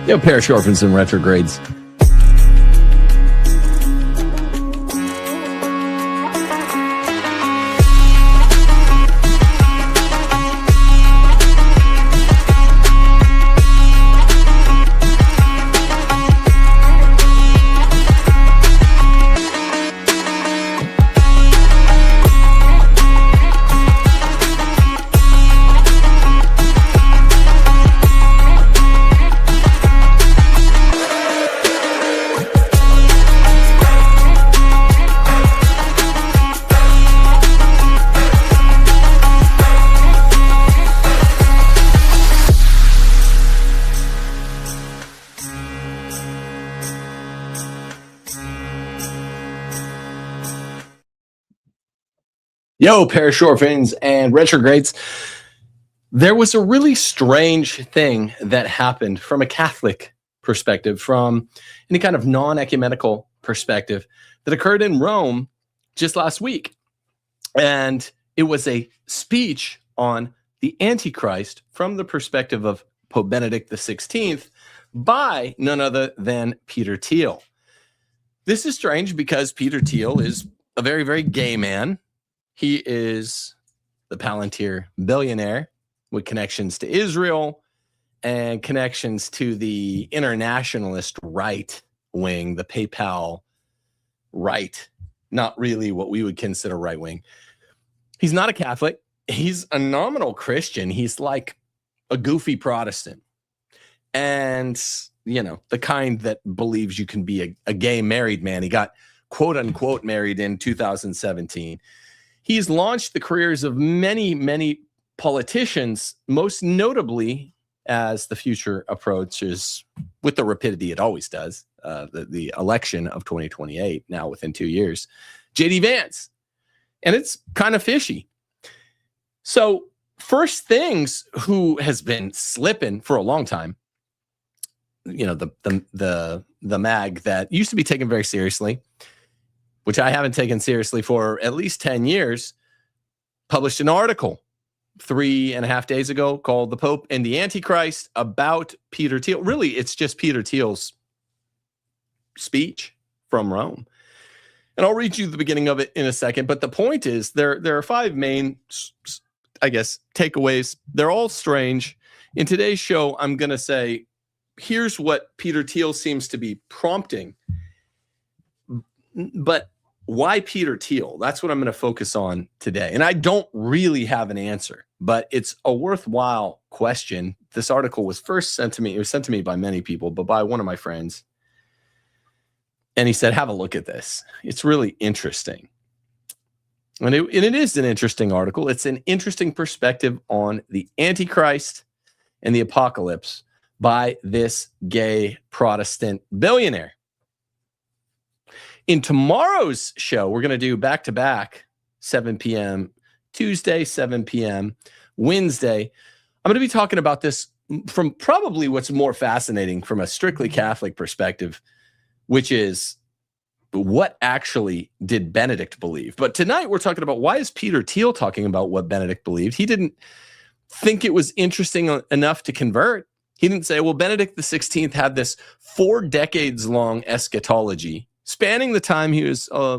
Yo, parish orphans and retrogrades. Yo, parish orphans and retrogrades. There was a really strange thing that happened from a Catholic perspective, from any kind of non-ecumenical perspective, that occurred in Rome just last week. And it was a speech on the Antichrist from the perspective of Pope Benedict XVI by none other than Peter Thiel. This is strange because Peter Thiel is a very, very gay man. He is the Palantir billionaire with connections to Israel and connections to the internationalist right wing, the PayPal right, not really what we would consider right wing. He's not a Catholic. He's a nominal Christian. He's like a goofy Protestant. And, you know, the kind that believes you can be a gay married man. He got quote unquote married in 2017. He's launched the careers of many, many politicians, most notably as the future approaches with the rapidity it always does, the election of 2028, now within 2 years, J.D. Vance. And it's kind of fishy. So First Things, who has been slipping for a long time, you know, the mag that used to be taken very seriously, which I haven't taken seriously for at least 10 years, published an article 3.5 days ago called "The Pope and the Antichrist" about Peter Thiel. Really, it's just Peter Thiel's speech from Rome. And I'll read you the beginning of it in a second. But the point is, there are 5 main, I guess, takeaways. They're all strange. In today's show, I'm going to say, here's what Peter Thiel seems to be prompting. But why Peter Thiel? That's what I'm going to focus on today. And I don't really have an answer, but it's a worthwhile question. This article was first sent to me. It was sent to me by many people, but by one of my friends. And he said, have a look at this. It's really interesting. And it is an interesting article. It's an interesting perspective on the Antichrist and the apocalypse by this gay Protestant billionaire. In tomorrow's show, we're going to do back-to-back 7 p.m. Tuesday, 7 p.m. Wednesday. I'm going to be talking about this from probably what's more fascinating from a strictly Catholic perspective, which is what actually did Benedict believe. But tonight we're talking about, why is Peter Thiel talking about what Benedict believed? He didn't think it was interesting enough to convert. He didn't say, well, Benedict XVI had this 4 decades long eschatology spanning the time he was a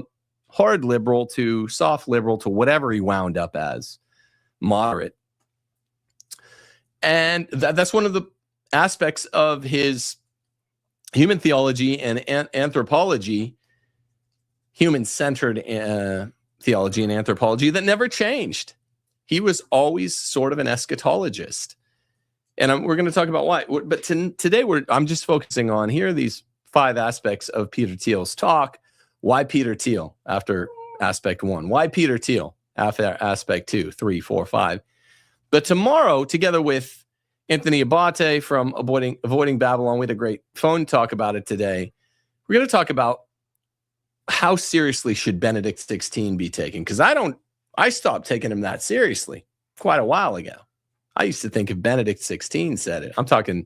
hard liberal to soft liberal to whatever he wound up as, moderate. And that's one of the aspects of his human theology and anthropology, human-centered theology and anthropology, that never changed. He was always sort of an eschatologist. And we're going to talk about why. But today I'm just focusing on, here are these 5 aspects of Peter Thiel's talk. Why Peter Thiel after aspect 1? Why Peter Thiel after aspect 2, 3, 4, 5? But tomorrow, together with Anthony Abate from Avoiding Babylon, we had a great phone talk about it today. We're going to talk about how seriously should Benedict XVI be taken? Because I stopped taking him that seriously quite a while ago. I used to think if Benedict XVI said it, I'm talking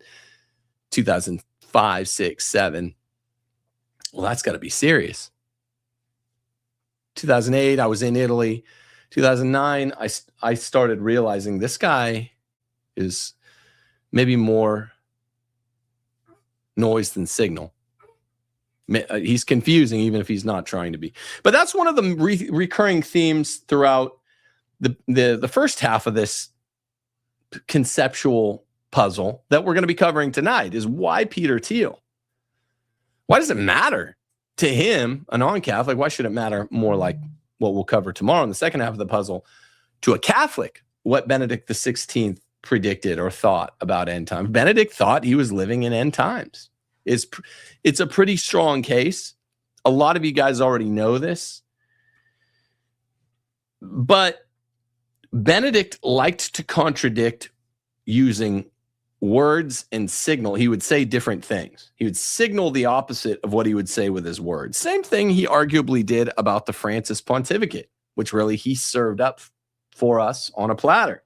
2005, 6, 7. Well, that's got to be serious. 2008, I was in Italy. 2009, I started realizing this guy is maybe more noise than signal. He's confusing even if he's not trying to be. But that's one of the recurring themes throughout the first half of this conceptual puzzle that we're going to be covering tonight is why Peter Thiel? Why does it matter to him, a non-Catholic? Why should it matter more like what we'll cover tomorrow in the second half of the puzzle to a Catholic, what Benedict XVI predicted or thought about end times? Benedict thought he was living in end times. It's a pretty strong case. A lot of you guys already know this. But Benedict liked to contradict using words and signal. He would say different things. He would signal the opposite of what he would say with his words. Same thing he arguably did about the Francis pontificate, which really he served up for us on a platter.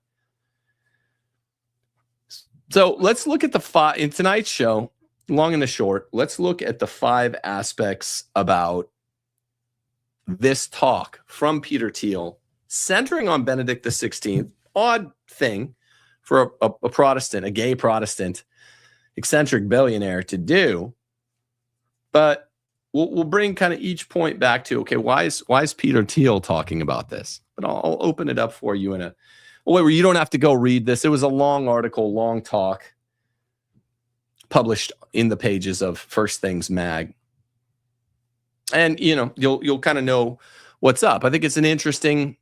So let's look at the five in tonight's show, long and the short. Let's look at the 5 aspects about this talk from Peter Thiel, centering on Benedict XVI. Odd thing for a Protestant, a gay Protestant, eccentric billionaire to do. But we'll bring kind of each point back to, okay, why is Peter Thiel talking about this? But I'll open it up for you in a way where you don't have to go read this. It was a long article, long talk, published in the pages of First Things Mag. And you'll kind of know what's up. I think it's an interesting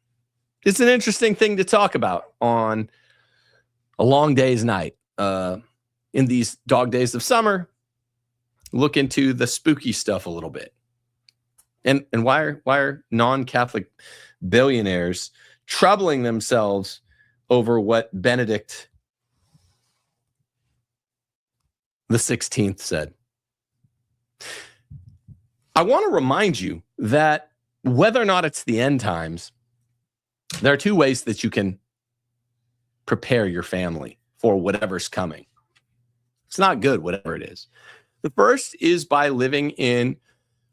thing to talk about on a long day's night. In these dog days of summer, look into the spooky stuff a little bit. And why are non-Catholic billionaires troubling themselves over what Benedict the 16th said? I want to remind you that whether or not it's the end times, there are 2 ways that you can prepare your family for whatever's coming. It's not good, whatever it is. The first is by living in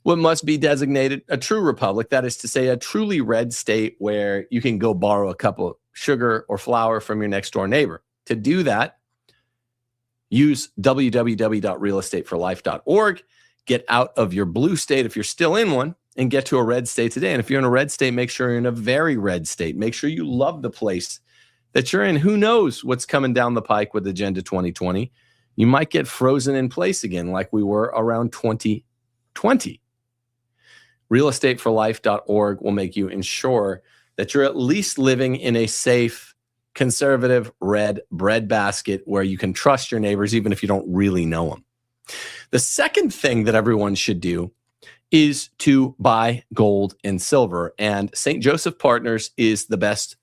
what must be designated a true republic. That is to say, a truly red state where you can go borrow a cup of sugar or flour from your next door neighbor. To do that, use www.realestateforlife.org. Get out of your blue state if you're still in one and get to a red state today. And if you're in a red state, make sure you're in a very red state. Make sure you love the place that you're in. Who knows what's coming down the pike with Agenda 2020? You might get frozen in place again like we were around 2020. Realestateforlife.org will make you ensure that you're at least living in a safe, conservative, red breadbasket where you can trust your neighbors even if you don't really know them. The second thing that everyone should do is to buy gold and silver. And St. Joseph Partners is the best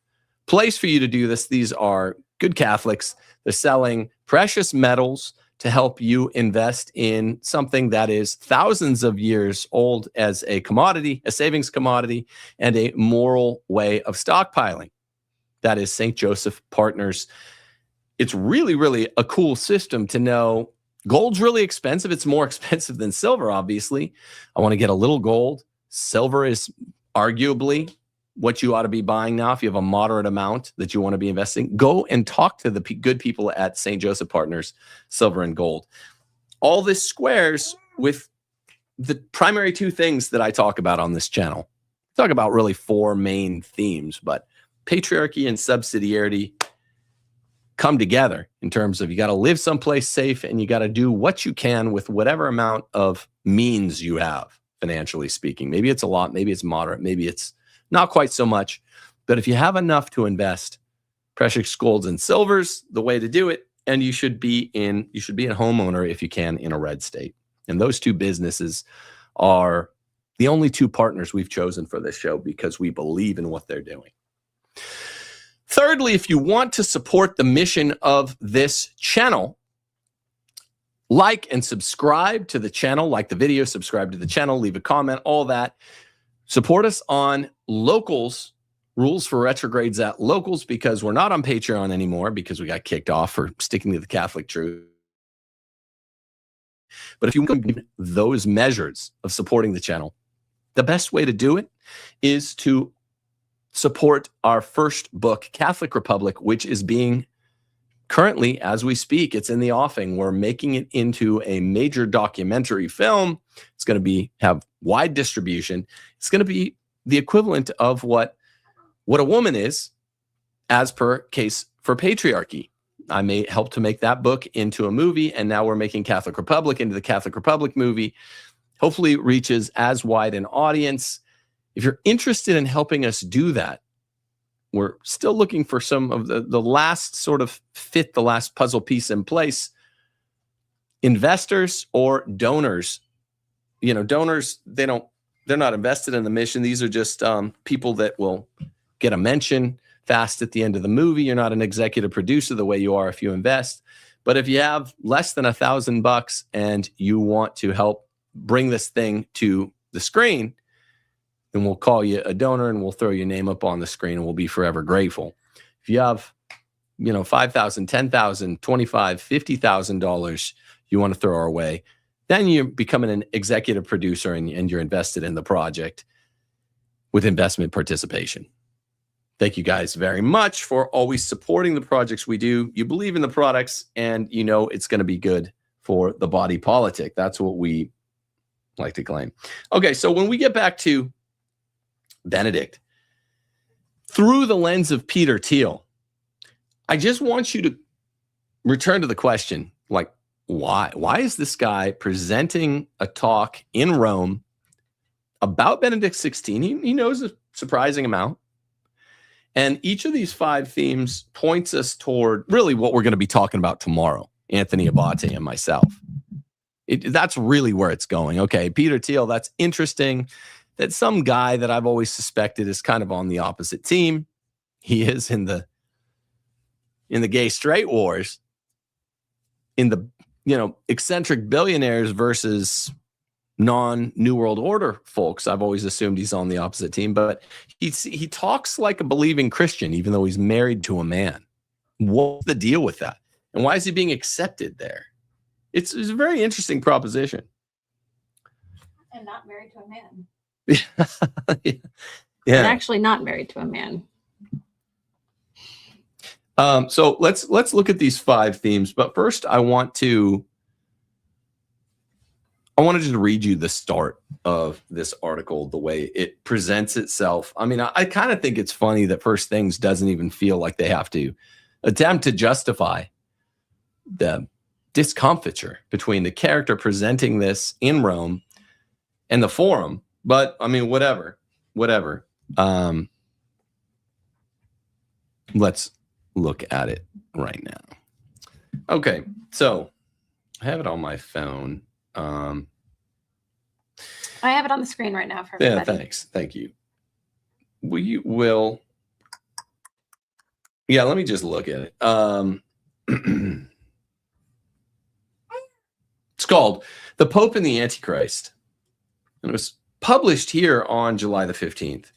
place for you to do this. These are good Catholics. They're selling precious metals to help you invest in something that is thousands of years old as a commodity, a savings commodity, and a moral way of stockpiling. That is St. Joseph Partners. It's really, really a cool system to know. Gold's really expensive. It's more expensive than silver, obviously. I want to get a little gold. Silver is arguably what you ought to be buying now if you have a moderate amount that you want to be investing. Go and talk to the good people at St. Joseph Partners, Silver and Gold. All this squares with the primary 2 things that I talk about on this channel. I talk about really 4 main themes, but patriarchy and subsidiarity come together in terms of you got to live someplace safe and you got to do what you can with whatever amount of means you have, financially speaking. Maybe it's a lot, maybe it's moderate, maybe it's not quite so much. But if you have enough to invest, precious golds and silvers, the way to do it, and you should be a homeowner if you can in a red state. And those 2 businesses are the only 2 partners we've chosen for this show because we believe in what they're doing. Thirdly, if you want to support the mission of this channel, like and subscribe to the channel, like the video, subscribe to the channel, leave a comment, all that. Support us on Locals, Rules for Retrogrades at Locals, because we're not on Patreon anymore because we got kicked off for sticking to the Catholic truth. But if you want those measures of supporting the channel, the best way to do it is to support our first book, Catholic Republic, which is being currently, as we speak, it's in the offing. We're making it into a major documentary film. It's going to have wide distribution. It's going to be the equivalent of what a woman is, as per Case for Patriarchy. I may help to make that book into a movie, and now we're making Catholic Republic into the Catholic Republic movie. Hopefully it reaches as wide an audience. If you're interested in helping us do that, we're still looking for some of the last sort of fit, the last puzzle piece in place. Investors or donors. You know, donors, they're not invested in the mission. These are just people that will get a mention fast at the end of the movie. You're not an executive producer the way you are if you invest. But if you have less than $1,000 and you want to help bring this thing to the screen, then we'll call you a donor and we'll throw your name up on the screen and we'll be forever grateful. If you have, $5,000, $10,000, $25,000, $50,000 you want to throw our way, then you're becoming an executive producer and you're invested in the project with investment participation. Thank you guys very much for always supporting the projects we do. You believe in the products and you know it's going to be good for the body politic. That's what we like to claim. Okay, so when we get back to Benedict, through the lens of Peter Thiel, I just want you to return to the question, like, why? Why is this guy presenting a talk in Rome about Benedict XVI? He knows a surprising amount. And each of these 5 themes points us toward really what we're going to be talking about tomorrow, Anthony Abate and myself. That's really where it's going. Okay, Peter Thiel, that's interesting. That's some guy that I've always suspected is kind of on the opposite team. He is in the gay straight wars, in the eccentric billionaires versus non-New World Order folks. I've always assumed he's on the opposite team, but he talks like a believing Christian, even though he's married to a man. What's the deal with that? And why is he being accepted there? It's a very interesting proposition. And not married to a man. Yeah. And actually not married to a man. So let's look at these 5 themes. But first, I wanted to just read you the start of this article, the way it presents itself. I mean, I kind of think it's funny that First Things doesn't even feel like they have to attempt to justify the discomfiture between the character presenting this in Rome and the forum. But I mean, whatever. Let's look at it right now. Okay, so I have it on my phone. I have it on the screen right now for everybody. Yeah, thanks. Thank you. We will. Yeah, let me just look at it. It's called The Pope and the Antichrist. And it was published here on July the 15th.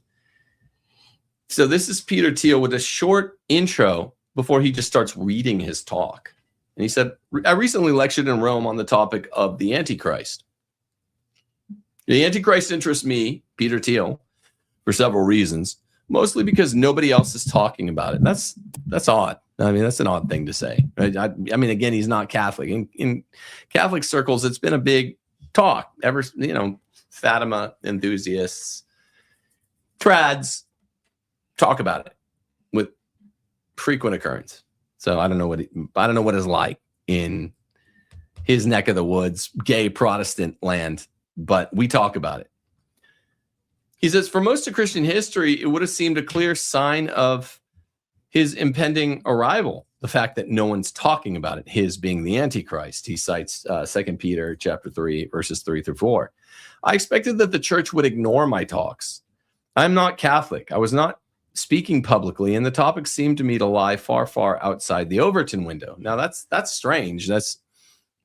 So this is Peter Thiel with a short intro before he just starts reading his talk. And he said, I recently lectured in Rome on the topic of the Antichrist. The Antichrist interests me, Peter Thiel, for several reasons, mostly because nobody else is talking about it. That's odd. I mean, that's an odd thing to say. Right? I mean, again, he's not Catholic. In Catholic circles, it's been a big talk. Fatima enthusiasts, trads talk about it with frequent occurrence. So I don't know what it's like in his neck of the woods, gay Protestant land, but we talk about it. He says, for most of Christian history, it would have seemed a clear sign of his impending arrival, the fact that no one's talking about it, his being the Antichrist. He cites 2 Peter chapter 3, verses 3 through 4. I expected that the church would ignore my talks. I'm not Catholic. I was not speaking publicly, and the topic seemed to me to lie far, far outside the Overton window. Now, that's strange. That's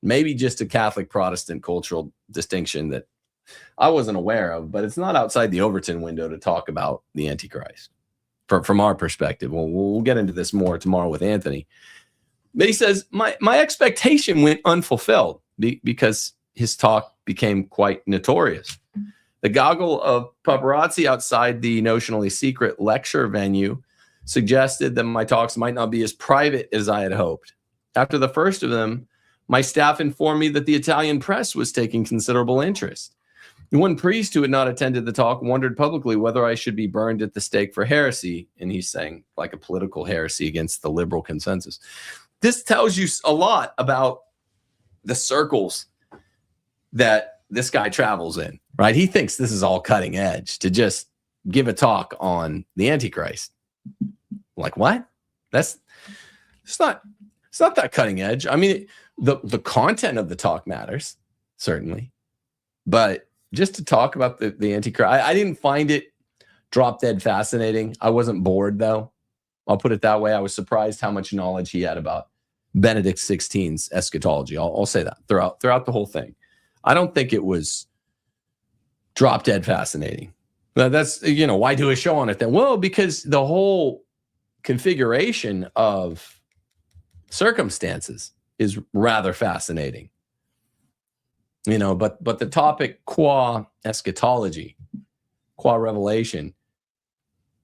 maybe just a Catholic Protestant cultural distinction that I wasn't aware of, but it's not outside the Overton window to talk about the Antichrist from our perspective. We'll get into this more tomorrow with Anthony. But he says, my expectation went unfulfilled because his talk became quite notorious. The goggle of paparazzi outside the notionally secret lecture venue suggested that my talks might not be as private as I had hoped. After the first of them, my staff informed me that the Italian press was taking considerable interest. One priest who had not attended the talk wondered publicly whether I should be burned at the stake for heresy, and he's saying like a political heresy against the liberal consensus. This tells you a lot about the circles that this guy travels in, right? He thinks this is all cutting edge to just give a talk on the Antichrist. Like, what? It's not that cutting edge. I mean, the content of the talk matters, certainly, but just to talk about the Antichrist, I didn't find it drop dead fascinating. I wasn't bored, though. I'll put it that way. I was surprised how much knowledge he had about Benedict XVI's eschatology. I'll say that throughout the whole thing. I don't think it was drop dead fascinating. That's, why do a show on it then? Well, because the whole configuration of circumstances is rather fascinating. But the topic qua eschatology, qua revelation,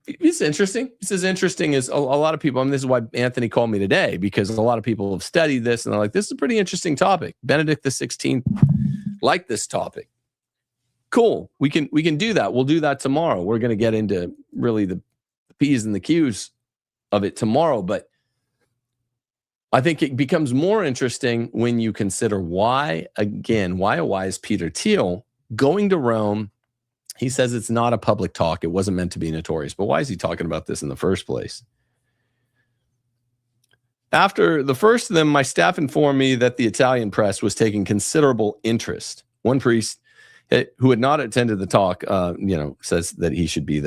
it's interesting. It's as interesting as a lot of people. I mean, this is why Anthony called me today, because a lot of people have studied this and they're like, this is a pretty interesting topic. Benedict XVI liked this topic. Cool. We can do that. We'll do that tomorrow. We're going to get into really the P's and the Q's of it tomorrow. But I think it becomes more interesting when you consider why is Peter Thiel going to Rome? He says it's not a public talk. It wasn't meant to be notorious. But why is he talking about this in the first place? After the first of them, my staff informed me that the Italian press was taking considerable interest. One priest who had not attended the talk, says that he should be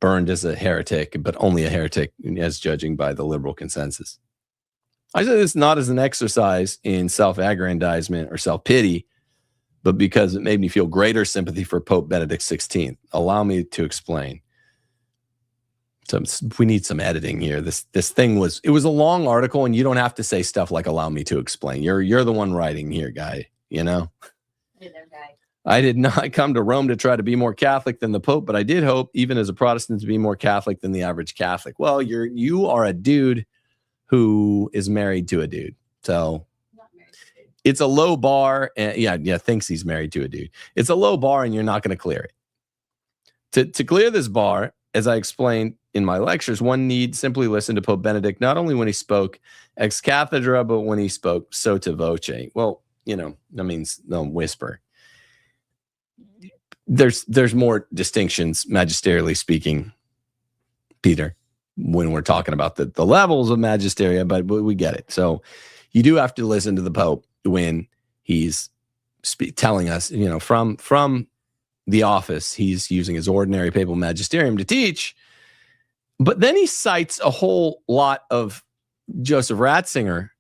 burned as a heretic, but only a heretic as judging by the liberal consensus. I say this not as an exercise in self-aggrandizement or self-pity, but because it made me feel greater sympathy for Pope Benedict XVI. Allow me to explain. So we need some editing here. This thing was a long article, and you don't have to say stuff like "allow me to explain." You're the one writing here, guy. I did not come to Rome to try to be more Catholic than the Pope, but I did hope, even as a Protestant, to be more Catholic than the average Catholic. Well, you are a dude who is married to a dude, so it's a low bar. And thinks he's married to a dude. It's a low bar, and you're not going to clear it. To clear this bar, as I explained in my lectures, one need simply listen to Pope Benedict, not only when he spoke ex cathedra, but when he spoke sotto voce. Well, that means don't whisper. There's more distinctions, magisterially speaking, Peter, when we're talking about the levels of magisteria, but we get it. So you do have to listen to the Pope when he's telling us, from the office, he's using his ordinary papal magisterium to teach. But then he cites a whole lot of Joseph Ratzinger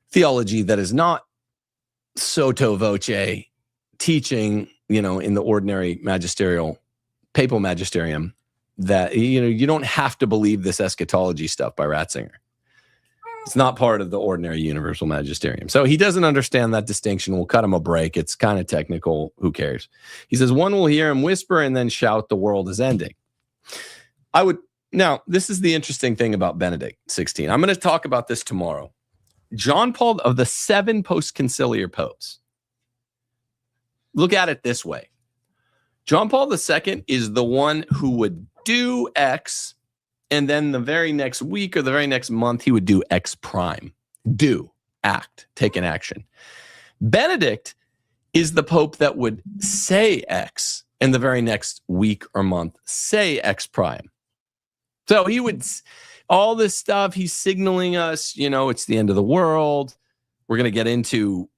theology that is not sotto voce teaching, in the ordinary papal magisterium, that, you don't have to believe this eschatology stuff by Ratzinger. It's not part of the ordinary universal magisterium. So he doesn't understand that distinction. We'll cut him a break. It's kind of technical. Who cares? He says, one will hear him whisper and then shout, the world is ending. Now, this is the interesting thing about Benedict XVI. I'm going to talk about this tomorrow. John Paul, of the 7 post-conciliar popes, look at it this way. John Paul II is the one who would do X, and then the very next week or the very next month, he would do X prime. Do, act, take an action. Benedict is the pope that would say X, and the very next week or month, say X prime. So he would, all this stuff, he's signaling us, it's the end of the world. We're going to get into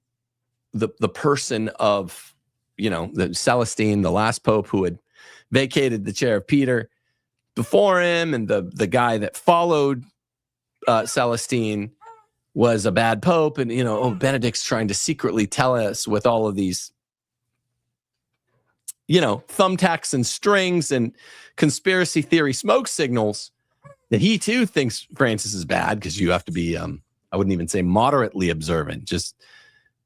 the person of, the Celestine, the last pope who had vacated the chair of Peter before him, and the guy that followed Celestine was a bad pope, and Benedict's trying to secretly tell us with all of these thumbtacks and strings and conspiracy theory smoke signals that he too thinks Francis is bad, because you have to be I wouldn't even say moderately observant, just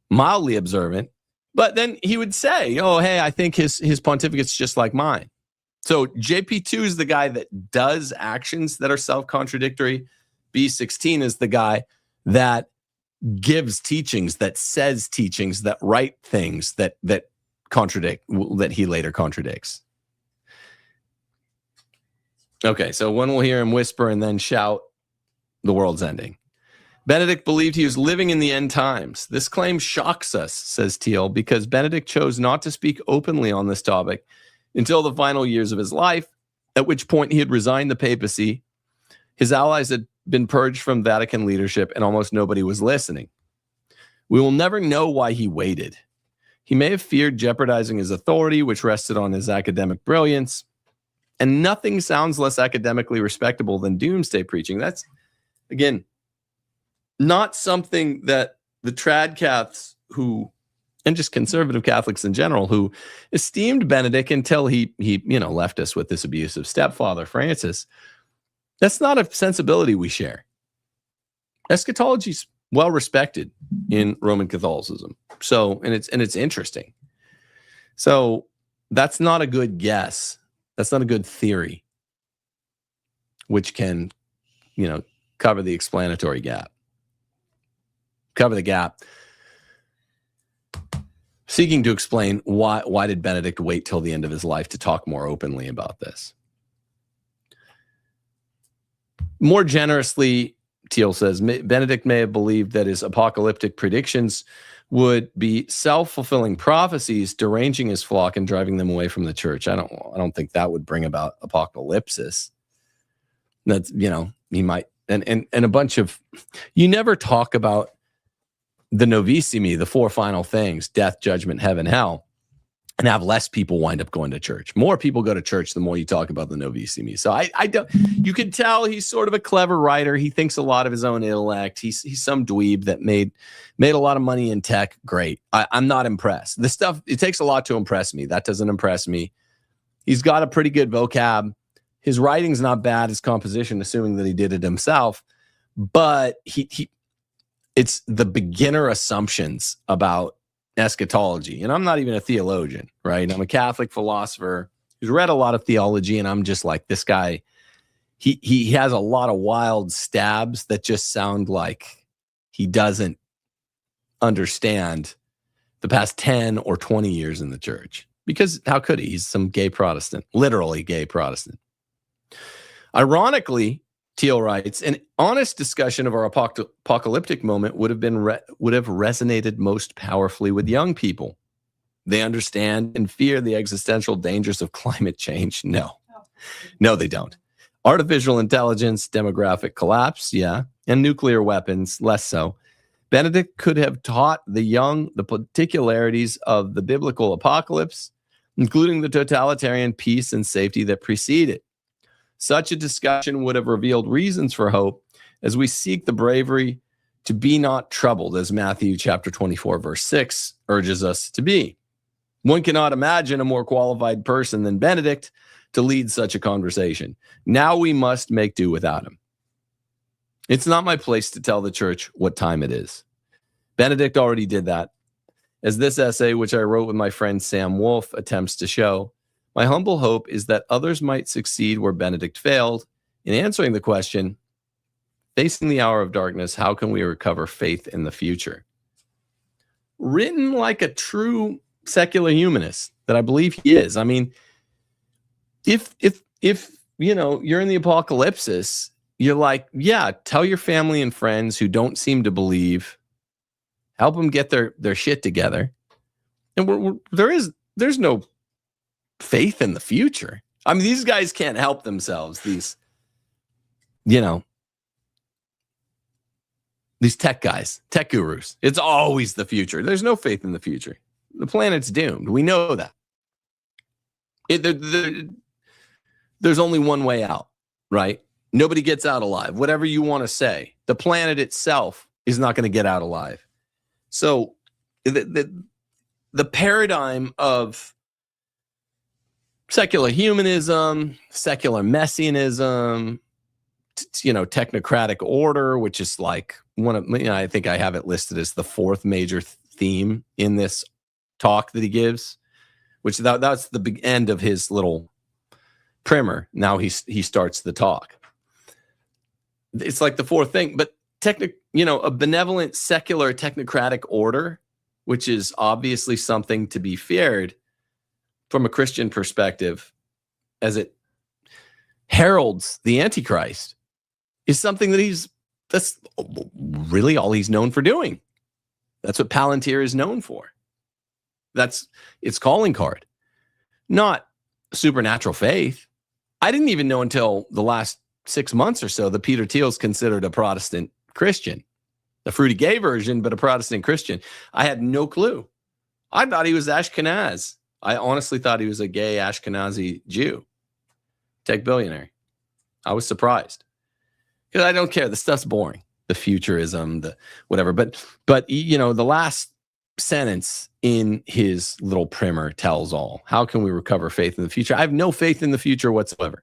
mildly observant. But then he would say, oh, hey, I think his pontificate's just like mine. So JP2 is the guy that does actions that are self-contradictory. B16 is the guy that gives teachings, that says teachings, that write things that contradict, that he later contradicts. Okay, so when we'll hear him whisper and then shout, the world's ending. Benedict believed he was living in the end times. This claim shocks us, says Thiel, because Benedict chose not to speak openly on this topic until the final years of his life, at which point he had resigned the papacy. His allies had been purged from Vatican leadership, and almost nobody was listening. We will never know why he waited. He may have feared jeopardizing his authority, which rested on his academic brilliance. And nothing sounds less academically respectable than doomsday preaching. That's, again, not something that the trad Caths who, and just conservative Catholics in general, who esteemed Benedict until he left us with this abusive stepfather, Francis. That's not a sensibility we share. Eschatology's well respected in Roman Catholicism. So, and it's interesting. So that's not a good guess. That's not a good theory, which can, cover the explanatory gap. Cover the gap. Seeking to explain why did Benedict wait till the end of his life to talk more openly about this? More generously, Thiel says, Benedict may have believed that his apocalyptic predictions would be self-fulfilling prophecies, deranging his flock and driving them away from the church. I don't think that would bring about apocalypsis. That's, he might, and a bunch of, you never talk about the novissimi, the four final things, death, judgment, heaven, hell, and have less people wind up going to church. More people go to church the more you talk about the novissimi. So I don't, you can tell he's sort of a clever writer. He thinks a lot of his own intellect. He's some dweeb that made a lot of money in tech. Great. I'm not impressed. This stuff, it takes a lot to impress me. That doesn't impress me. He's got a pretty good vocab. His writing's not bad. His composition, assuming that he did it himself, but it's the beginner assumptions about eschatology. And I'm not even a theologian, right? I'm a Catholic philosopher who's read a lot of theology, and I'm just like, this guy, he has a lot of wild stabs that just sound like he doesn't understand the past 10 or 20 years in the church. Because how could he? He's some gay Protestant, literally gay Protestant. Ironically, Thiel writes, an honest discussion of our apocalyptic moment would have resonated most powerfully with young people. They understand and fear the existential dangers of climate change. No, they don't. Artificial intelligence, demographic collapse, yeah, and nuclear weapons, less so. Benedict could have taught the young the particularities of the biblical apocalypse, including the totalitarian peace and safety that precede it. Such a discussion would have revealed reasons for hope as we seek the bravery to be not troubled, as Matthew chapter 24, verse 6 urges us to be. One cannot imagine a more qualified person than Benedict to lead such a conversation. Now we must make do without him. It's not my place to tell the church what time it is. Benedict already did that. As this essay, which I wrote with my friend Sam Wolf, attempts to show, my humble hope is that others might succeed where Benedict failed in answering the question, facing the hour of darkness, how can we recover faith in the future? Written like a true secular humanist that I believe he is. I mean, if you're in the apocalypse, you're like, yeah, tell your family and friends who don't seem to believe, help them get their shit together. And there's no faith in the future. I mean, these guys can't help themselves. These tech guys, tech gurus. It's always the future. There's no faith in the future. The planet's doomed. We know that. There's only one way out, right? Nobody gets out alive. Whatever you want to say, the planet itself is not going to get out alive. So the paradigm of secular humanism, secular messianism, technocratic order, which is like one of, I think I have it listed as the fourth major theme in this talk that he gives, which that's the big end of his little primer, now he starts the talk. It's like the fourth thing, but a benevolent, secular, technocratic order, which is obviously something to be feared from a Christian perspective, as it heralds the Antichrist, is something that's really all he's known for doing. That's what Palantir is known for. That's its calling card, not supernatural faith. I didn't even know until the last 6 months or so that Peter Thiel's considered a Protestant Christian, the fruity gay version, but a Protestant Christian. I had no clue. I thought he was Ashkenaz. I honestly thought he was a gay Ashkenazi Jew, tech billionaire. I was surprised because I don't care. The stuff's boring. The futurism, the whatever. But the last sentence in his little primer tells all. How can we recover faith in the future? I have no faith in the future whatsoever,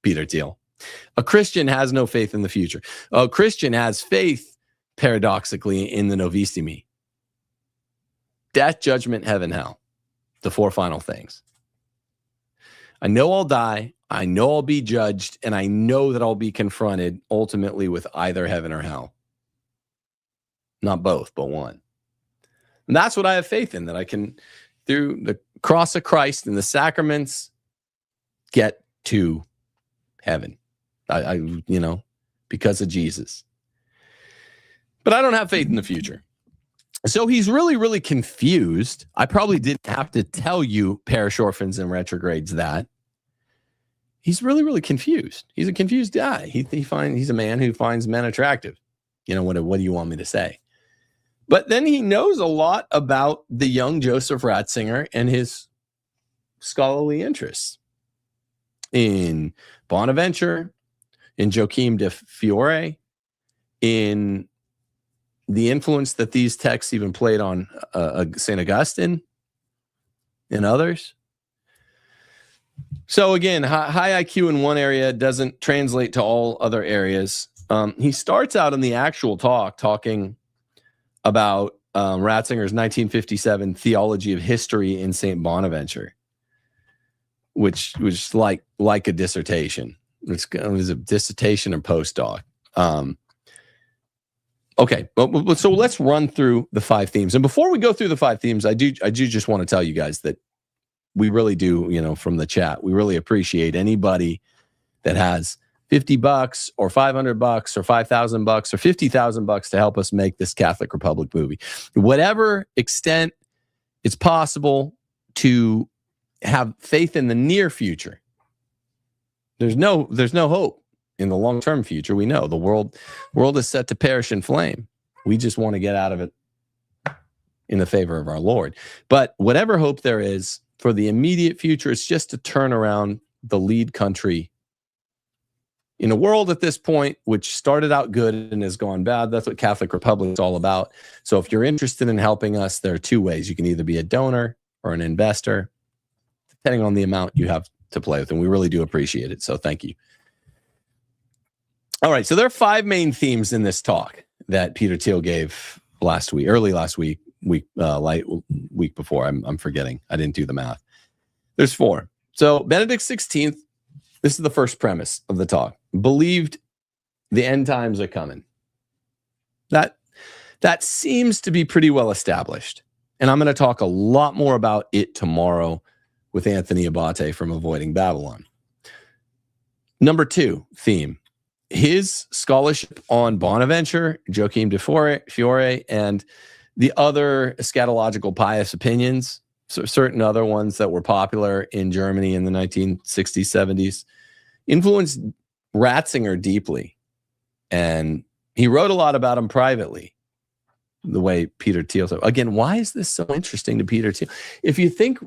Peter Thiel. A Christian has no faith in the future. A Christian has faith, paradoxically, in the Novissimi. Death, judgment, heaven, hell. The four final things. I know I'll die. I know I'll be judged. And I know that I'll be confronted ultimately with either heaven or hell. Not both, but one. And that's what I have faith in, that I can, through the cross of Christ and the sacraments, get to heaven. I because of Jesus. But I don't have faith in the future. So he's really, really confused. I probably didn't have to tell you, parish orphans and retrogrades, that. He's really, really confused. He's a confused guy. He's a man who finds men attractive. What do you want me to say? But then he knows a lot about the young Joseph Ratzinger and his scholarly interests in Bonaventure, in Joachim de Fiore, in the influence that these texts even played on St. Augustine and others. So again, high IQ in one area doesn't translate to all other areas. He starts out in the actual talking about Ratzinger's 1957 Theology of History in St. Bonaventure, which was like a dissertation. It was a dissertation or postdoc. Okay, so let's run through the 5 themes. And before we go through the 5 themes, I do just want to tell you guys that we really do, from the chat, we really appreciate anybody that has $50 or $500 or $5,000 or $50,000 to help us make this Catholic Republic movie. Whatever extent it's possible to have faith in the near future. There's no hope in the long-term future. We know the world is set to perish in flame. We just want to get out of it in the favor of our Lord. But whatever hope there is for the immediate future, it's just to turn around the lead country in a world at this point, which started out good and has gone bad. That's what Catholic Republic is all about. So if you're interested in helping us, there are 2 ways. You can either be a donor or an investor, depending on the amount you have to play with. And we really do appreciate it. So thank you. All right. So there are 5 main themes in this talk that Peter Thiel gave early last week before. I'm forgetting. I didn't do the math. There's 4. So Benedict XVI, this is the first premise of the talk, believed the end times are coming. That seems to be pretty well established. And I'm going to talk a lot more about it tomorrow with Anthony Abate from Avoiding Babylon. Number 2 theme, his scholarship on Bonaventure, Joachim de Fiore, and the other eschatological pious opinions, so certain other ones that were popular in Germany in the 1960s, 70s, influenced Ratzinger deeply. And he wrote a lot about him privately, the way Peter Thiel said. Again, why is this so interesting to Peter Thiel? If you think,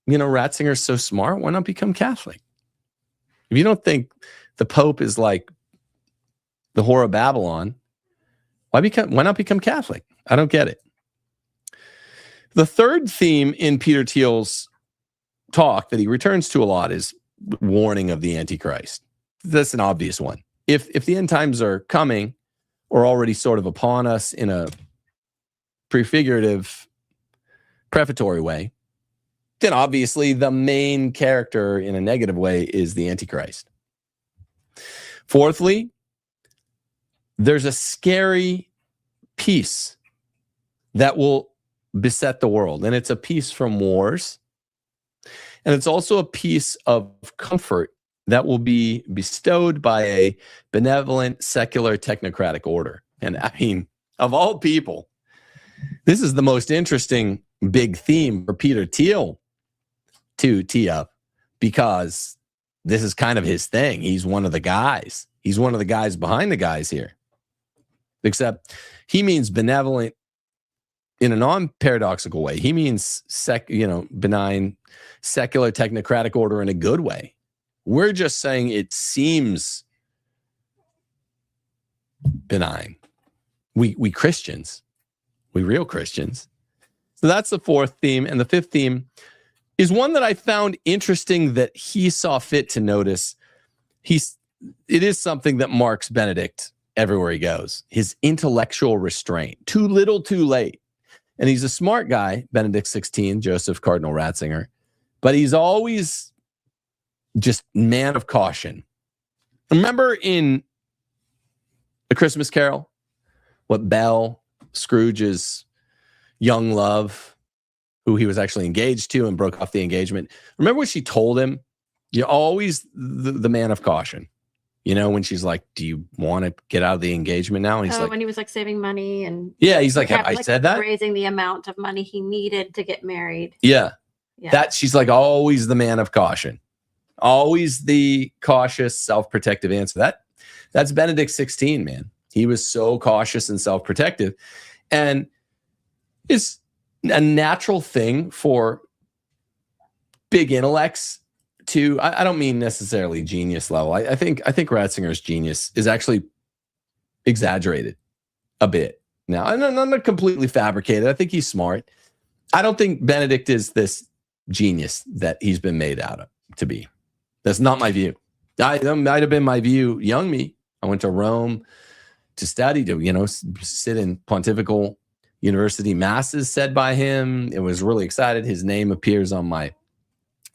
Ratzinger's so smart, why not become Catholic? If you don't think the Pope is like the whore of Babylon, why not become Catholic? I don't get it. The third theme in Peter Thiel's talk that he returns to a lot is warning of the Antichrist. That's an obvious one. If the end times are coming or already sort of upon us in a prefigurative, prefatory way, then obviously the main character in a negative way is the Antichrist. Fourthly, there's a scary peace that will beset the world, and it's a peace from wars, and it's also a peace of comfort that will be bestowed by a benevolent, secular, technocratic order. And I mean, of all people, this is the most interesting big theme for Peter Thiel to tee up, because this is kind of his thing. He's one of the guys. He's one of the guys behind the guys here. Except he means benevolent in a non-paradoxical way. He means benign, secular, technocratic order in a good way. We're just saying it seems benign. We Christians, we real Christians. So that's the fourth theme. And the fifth theme is one that I found interesting that he saw fit to notice. It is something that marks Benedict everywhere he goes. His intellectual restraint. Too little, too late. And he's a smart guy, Benedict XVI, Joseph Cardinal Ratzinger. But he's always just man of caution. Remember in A Christmas Carol, what Belle, Scrooge's young love, who he was actually engaged to and broke off the engagement. Remember what she told him? You're always the man of caution. You know, when she's like, do you want to get out of the engagement now? And he's like, when he was like saving money and yeah, he's like, have I said that? Raising the amount of money he needed to get married. Yeah. That she's like always the man of caution. Always the cautious, self-protective answer. That's Benedict XVI, man. He was so cautious and self-protective. And it's a natural thing for big intellects to, I don't mean necessarily genius level. I think Ratzinger's genius is actually exaggerated a bit now. And I'm not completely fabricated. I think he's smart. I don't think Benedict is this genius that he's been made out of to be. That's not my view. That might have been my view, young me. I went to Rome to study, to, sit in pontifical university masses said by him. It was really excited. His name appears on my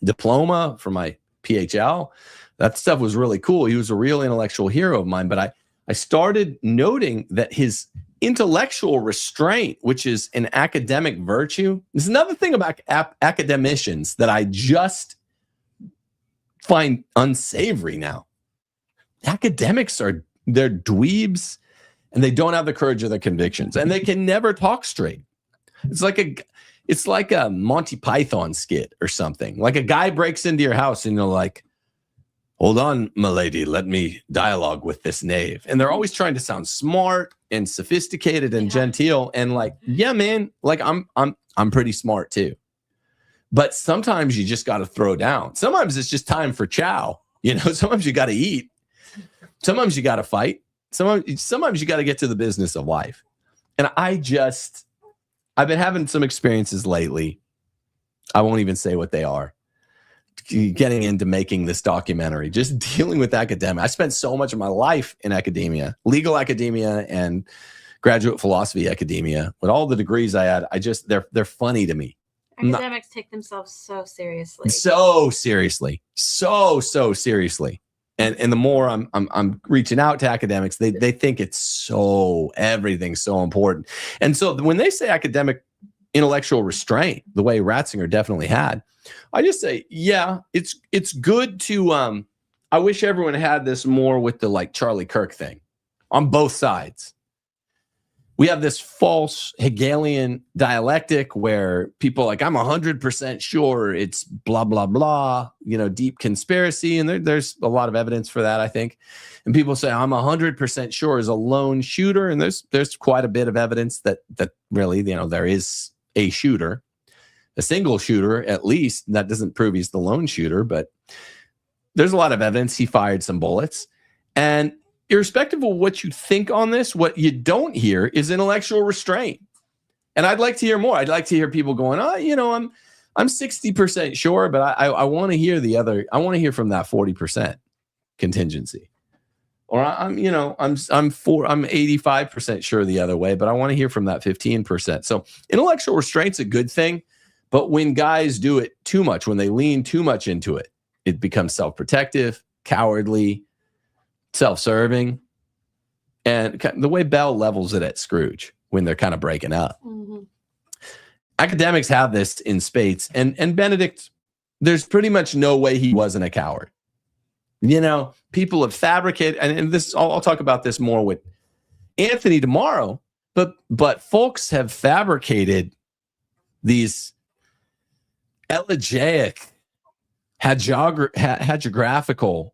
diploma for my PhL. That stuff was really cool. He was a real intellectual hero of mine, but I started noting that his intellectual restraint, which is an academic virtue, is another thing about academicians that I just find unsavory now. Academics they're dweebs, and they don't have the courage of their convictions, and they can never talk straight. It's like a Monty Python skit or something. Like a guy breaks into your house and you're like, hold on, milady, let me dialogue with this knave. And they're always trying to sound smart and sophisticated and genteel. And like, yeah, man, like I'm pretty smart too. But sometimes you just got to throw down. Sometimes it's just time for chow. Sometimes you got to eat. Sometimes you got to fight. Sometimes you got to get to the business of life. And I've been having some experiences lately. I won't even say what they are. Getting into making this documentary, just dealing with academia. I spent so much of my life in academia, legal academia and graduate philosophy academia. With all the degrees I had, they're funny to me. Academics take themselves so seriously. So seriously. So seriously. And the more I'm reaching out to academics, they think everything's so important. And so when they say academic intellectual restraint, the way Ratzinger definitely had, I just say, yeah, it's good to, I wish everyone had this more with the like Charlie Kirk thing on both sides. We have this false Hegelian dialectic where people are like, I'm 100% sure it's blah, blah, blah, deep conspiracy. And there's a lot of evidence for that, I think. And people say, I'm 100% sure is a lone shooter. And there's quite a bit of evidence that really, there is a shooter, a single shooter, at least. That doesn't prove he's the lone shooter, but there's a lot of evidence he fired some bullets. And irrespective of what you think on this, what you don't hear is intellectual restraint. And I'd like to hear more. I'd like to hear people going, I'm 60% sure, but I want to hear the other. I want to hear from that 40% contingency. Or I'm 85% sure the other way, but I want to hear from that 15%. So intellectual restraint's a good thing, But when guys do it too much, when they lean too much into it, it becomes self-protective, cowardly, self-serving. And the way Bell levels it at Scrooge when they're kind of breaking up. Mm-hmm. Academics have this in spades. And Benedict, there's pretty much no way he wasn't a coward. You know, people have fabricated, and this I'll talk about this more with Anthony tomorrow, but folks have fabricated these elegiac hagiographical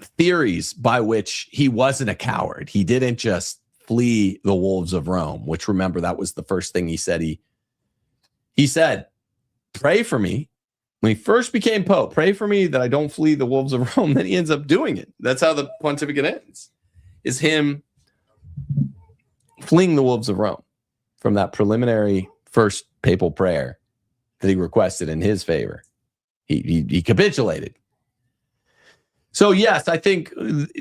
theories by which he wasn't a coward. He didn't just flee the wolves of Rome, which, remember, that was the first thing he said. He said, pray for me. When he first became Pope, pray for me that I don't flee the wolves of Rome. Then he ends up doing it. That's how the pontificate ends, is him fleeing the wolves of Rome from that preliminary first papal prayer that he requested in his favor. He capitulated. So yes, I think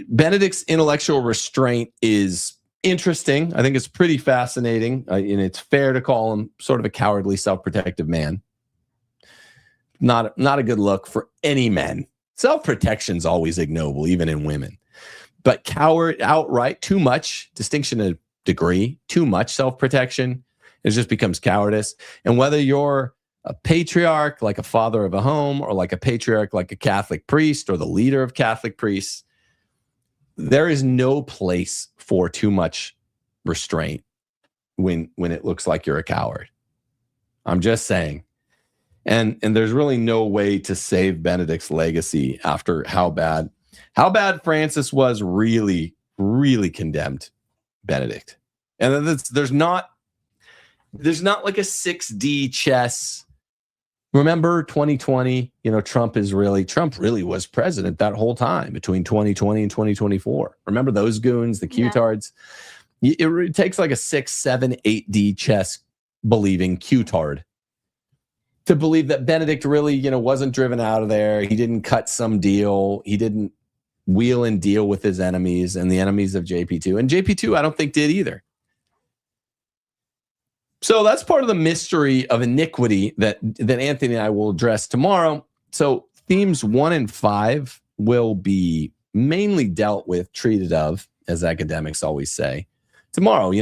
Benedict's intellectual restraint is interesting. I think it's pretty fascinating, and it's fair to call him sort of a cowardly, self-protective man. Not a good look for any men. Self-protection's always ignoble, even in women. But coward outright, too much, distinction of degree, too much self-protection, it just becomes cowardice. And whether you're a patriarch, like a father of a home, or like a patriarch, like a Catholic priest, or the leader of Catholic priests, there is no place for too much restraint when it looks like you're a coward. I'm just saying. And there's really no way to save Benedict's legacy after how bad Francis was. Really, really condemned Benedict. And there's not like a 6D chess. Remember 2020, Trump really was president that whole time between 2020 and 2024. Remember those goons, the Q-tards? Yeah. It takes like a 6, 7, 8D chess believing Q-tard to believe that Benedict really, wasn't driven out of there. He didn't cut some deal. He didn't wheel and deal with his enemies and the enemies of JP2. And JP2, I don't think, did either. So that's part of the mystery of iniquity that Anthony and I will address tomorrow. So themes 1 and 5 will be mainly dealt with, treated of, as academics always say. Tomorrow,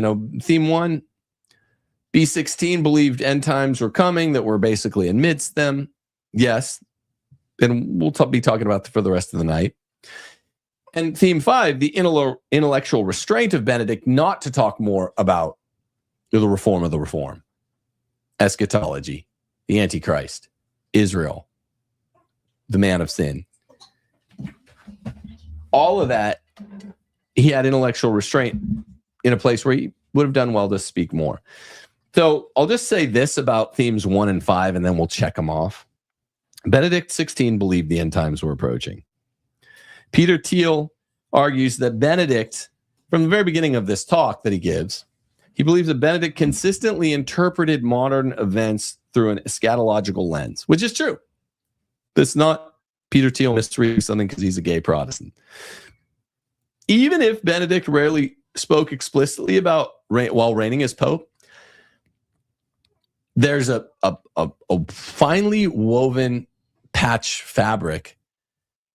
theme 1, B16 believed end times were coming, that we're basically amidst them. Yes. And we'll be talking about for the rest of the night. And theme 5, the intellectual restraint of Benedict not to talk more about the reform of the reform, eschatology, the Antichrist, Israel, the man of sin. All of that, he had intellectual restraint in a place where he would have done well to speak more. So I'll just say this about themes 1 and 5, and then we'll check them off. Benedict XVI believed the end times were approaching. Peter Thiel argues that Benedict, from the very beginning of this talk that he gives, he believes that Benedict consistently interpreted modern events through an eschatological lens, which is true. That's not Peter Thiel misreading something because he's a gay Protestant. Even if Benedict rarely spoke explicitly about while reigning as Pope, there's a finely woven patch fabric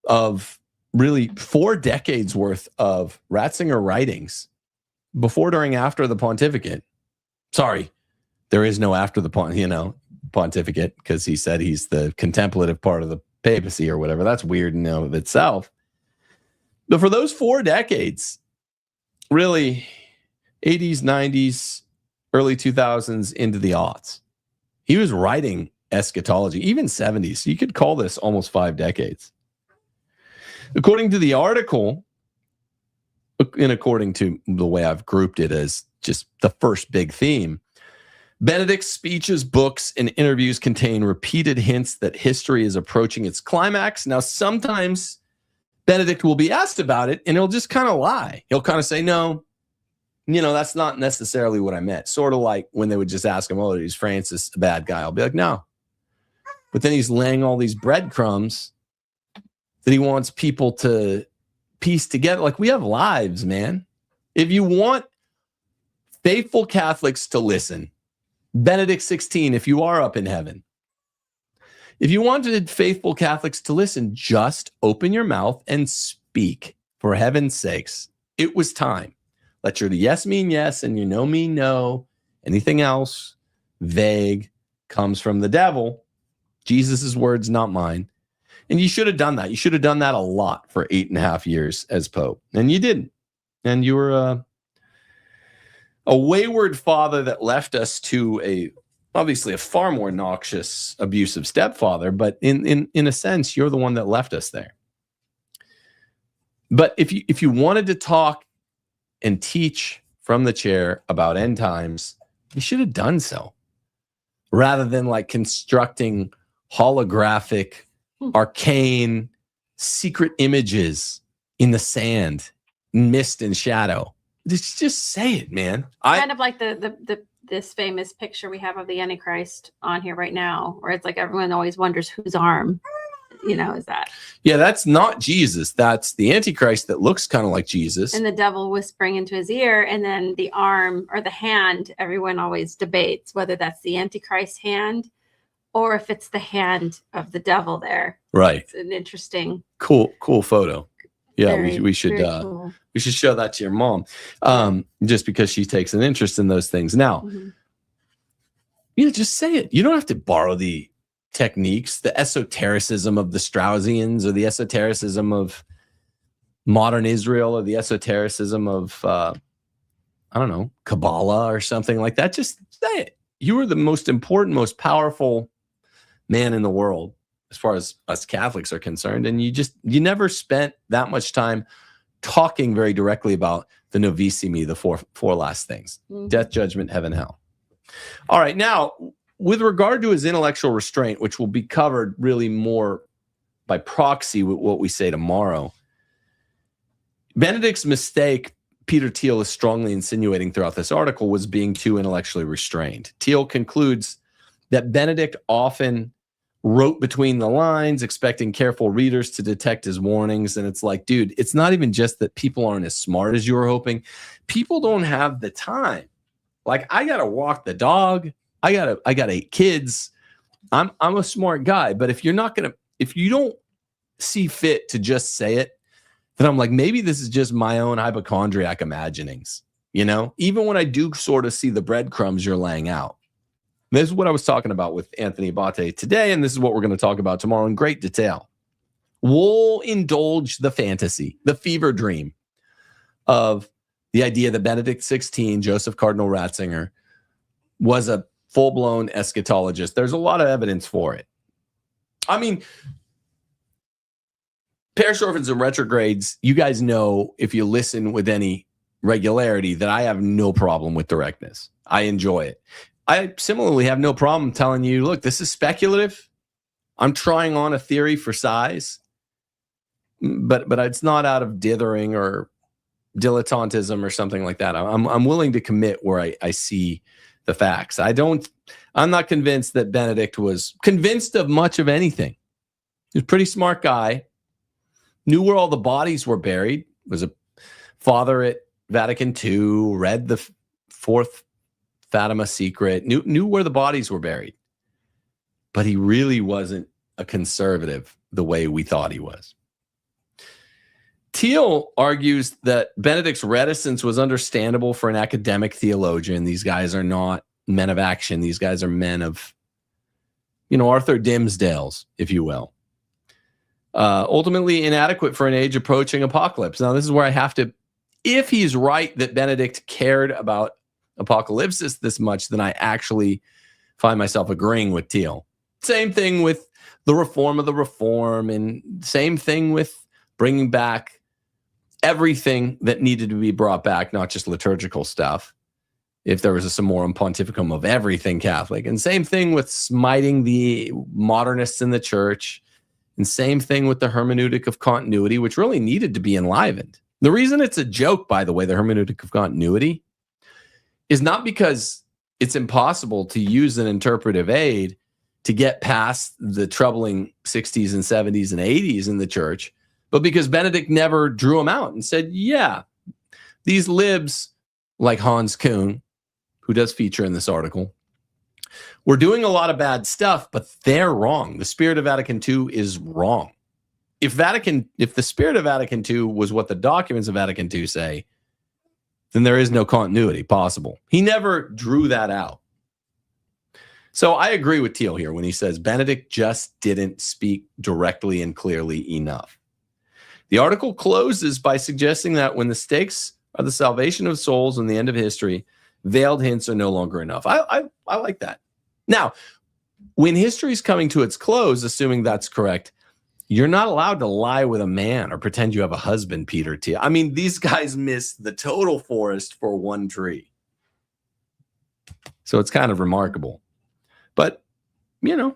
of really 4 decades worth of Ratzinger writings before, during, after the pontificate. Sorry, there is no after the pontificate, because he said he's the contemplative part of the papacy or whatever. That's weird in and of itself. But for those 4 decades, really 80s, 90s, early 2000s into the aughts, he was writing eschatology, even 70s. You could call this almost 5 decades. According to the article, and according to the way I've grouped it as just the first big theme, Benedict's speeches, books, and interviews contain repeated hints that history is approaching its climax. Now, sometimes Benedict will be asked about it, and he'll just kind of lie. He'll kind of say, no, that's not necessarily what I meant. Sort of like when they would just ask him, oh, is Francis a bad guy? I'll be like, no. But then he's laying all these breadcrumbs that he wants people to piece together. Like, we have lives, man. If you want faithful Catholics to listen, Benedict 16, if you are up in heaven. If you wanted faithful Catholics to listen, just open your mouth and speak. For heaven's sakes, it was time. Let your yes mean yes and your no mean no. Anything else vague comes from the devil. Jesus' words, not mine. And you should have done that. You should have done that a lot for 8.5 years as Pope. And you didn't. And you were a wayward father that left us to obviously a far more noxious, abusive stepfather. But in a sense, you're the one that left us there. But if you wanted to talk and teach from the chair about end times, you should have done so, rather than like constructing holographic, arcane, secret images in the sand, mist and shadow. Just say it, man. Kind of like this famous picture we have of the Antichrist on here right now, where it's like everyone always wonders whose arm, is that. Yeah, that's not Jesus. That's the Antichrist that looks kind of like Jesus. And the devil whispering into his ear, and then the arm or the hand, everyone always debates whether that's the Antichrist hand or if it's the hand of the devil there. Right. It's an interesting. Cool photo. Yeah, we should cool. We should show that to your mom, just because she takes an interest in those things. Now, just say it. You don't have to borrow the techniques, the esotericism of the Straussians, or the esotericism of modern Israel, or the esotericism of, I don't know, Kabbalah or something like that. Just say it. You are the most important, most powerful man in the world, as far as us Catholics are concerned. And you never spent that much time talking very directly about the Novissimi, the four last things: death, judgment, heaven, hell. All right. Now, with regard to his intellectual restraint, which will be covered really more by proxy with what we say tomorrow, Benedict's mistake, Peter Thiel is strongly insinuating throughout this article, was being too intellectually restrained. Thiel concludes that Benedict often wrote between the lines, expecting careful readers to detect his warnings. And it's like, dude, it's not even just that people aren't as smart as you were hoping. People don't have the time. Like, I got to walk the dog. I got 8 kids. I'm a smart guy. But if you don't see fit to just say it, then I'm like, maybe this is just my own hypochondriac imaginings. Even when I do sort of see the breadcrumbs you're laying out. This is what I was talking about with Anthony Abate today, and this is what we're going to talk about tomorrow in great detail. We'll indulge the fantasy, the fever dream of the idea that Benedict XVI, Joseph Cardinal Ratzinger, was a full-blown eschatologist. There's a lot of evidence for it. I mean, parish orphans and retrogrades, you guys know, if you listen with any regularity, that I have no problem with directness. I enjoy it. I similarly have no problem telling you, look, this is speculative. I'm trying on a theory for size, but it's not out of dithering or dilettantism or something like that. I'm willing to commit where I see the facts. I'm not convinced that Benedict was convinced of much of anything. He was a pretty smart guy, knew where all the bodies were buried, was a father at Vatican II, read the fourth Fatima secret, knew where the bodies were buried. But he really wasn't a conservative the way we thought he was. Thiel argues that Benedict's reticence was understandable for an academic theologian. These guys are not men of action. These guys are men of, Arthur Dimmesdales, if you will. Ultimately inadequate for an age approaching apocalypse. Now, this is where I have to, if he's right that Benedict cared about apocalypsis this much, then I actually find myself agreeing with Thiel. Same thing with the reform of the reform, and same thing with bringing back everything that needed to be brought back, not just liturgical stuff, if there was a Summorum Pontificum of everything Catholic. And same thing with smiting the modernists in the church, and same thing with the hermeneutic of continuity, which really needed to be enlivened. The reason it's a joke, by the way, the hermeneutic of continuity, is not because it's impossible to use an interpretive aid to get past the troubling 60s and 70s and 80s in the church, but because Benedict never drew them out and said, yeah, these libs like Hans Kuhn, who does feature in this article, We're doing a lot of bad stuff, but they're wrong. The spirit of Vatican II is wrong. If the spirit of Vatican II was what the documents of Vatican II say, then there is no continuity possible. He never drew that out. So I agree with Thiel here when he says Benedict just didn't speak directly and clearly enough. The article closes by suggesting that when the stakes are the salvation of souls and the end of history, veiled hints are no longer enough. I like that. Now, when history is coming to its close, assuming that's correct, you're not allowed to lie with a man or pretend you have a husband, Peter Thiel. I mean, these guys missed the total forest for one tree. So it's kind of remarkable. But, you know,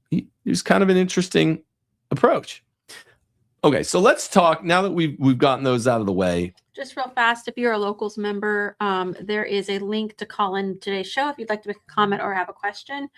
it was kind of an interesting approach. Okay, so let's talk, now that we've gotten those out of the way. Just real fast, if you're a Locals member, there is a link to call in today's show. If you'd like to make a comment or have a question,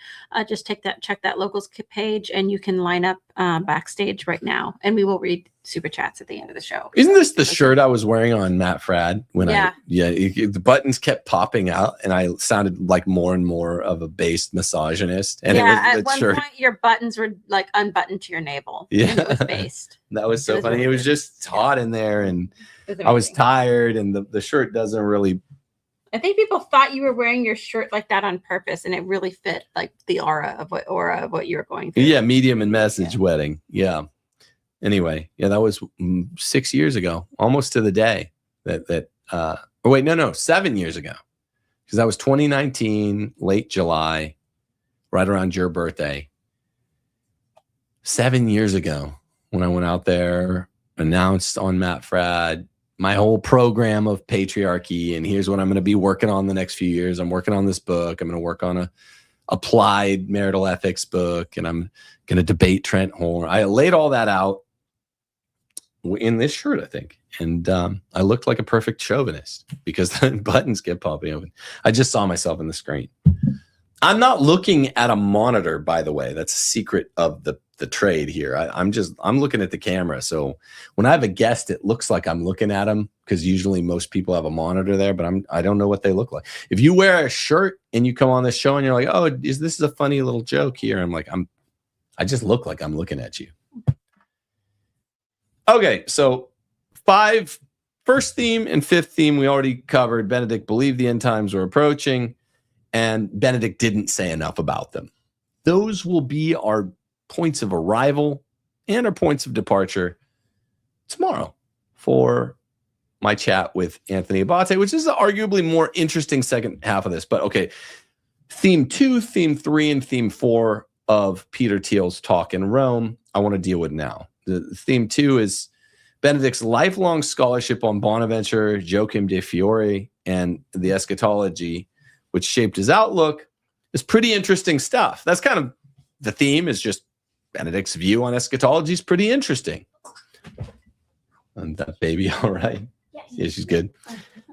just check that Locals page, and you can line up backstage right now, and we will read super chats at the end of the show. Isn't this the shirt I was wearing on Matt Fradd? The buttons kept popping out, and I sounded like more and more of a based misogynist. And it was at one point, your buttons were like unbuttoned to your navel. Yeah, and it was based. That was so funny. It was just hot in there, and I was tired, and the shirt doesn't really. I think people thought you were wearing your shirt like that on purpose, and it really fit like the aura of what you were going through. Yeah, medium and message wedding. Yeah. Anyway, yeah, that was 6 years ago, almost to the day oh wait, no, 7 years ago, because that was 2019, late July, right around your birthday. 7 years ago when I went out there, announced on Matt Fradd my whole program of patriarchy, and here's what I'm going to be working on the next few years. I'm working on this book. I'm going to work on a applied marital ethics book, and I'm going to debate Trent Horn. I laid all that out in this shirt, I think. And I looked like a perfect chauvinist because the buttons kept popping open. I just saw myself in the screen. I'm not looking at a monitor, by the way. That's a secret of the trade here. I'm looking at the camera. So when I have a guest, it looks like I'm looking at them, because usually most people have a monitor there, but I don't know what they look like. If you wear a shirt and you come on this show and you're like, oh, this is a funny little joke here, I'm like, I just look like I'm looking at you. Okay, so first theme and fifth theme we already covered. Benedict believed the end times were approaching, and Benedict didn't say enough about them. Those will be our points of arrival and our points of departure tomorrow for my chat with Anthony Abate, which is arguably more interesting second half of this. But okay, theme 2, theme 3, and theme 4 of Peter Thiel's talk in Rome, I want to deal with now. The theme 2 is Benedict's lifelong scholarship on Bonaventure, Joachim de Fiore, and the eschatology, which shaped his outlook. Is pretty interesting stuff. That's kind of the theme, is just Benedict's view on eschatology is pretty interesting. And that baby, all right? Yes. Yeah, she's good.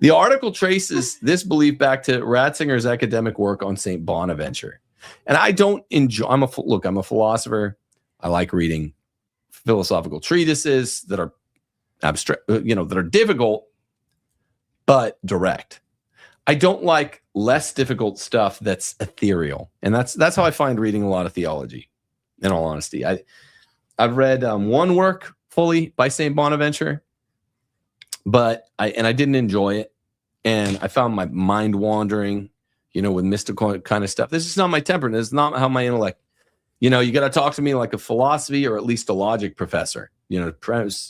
The article traces this belief back to Ratzinger's academic work on St. Bonaventure. And I don't enjoy, I'm a philosopher. I like reading philosophical treatises that are abstract, that are difficult, but direct. I don't like less difficult stuff that's ethereal. And that's how I find reading a lot of theology, in all honesty. I've read one work fully by St. Bonaventure, but I didn't enjoy it. And I found my mind wandering, with mystical kind of stuff. This is not my temperament. It's not how my intellect, you got to talk to me like a philosophy or at least a logic professor,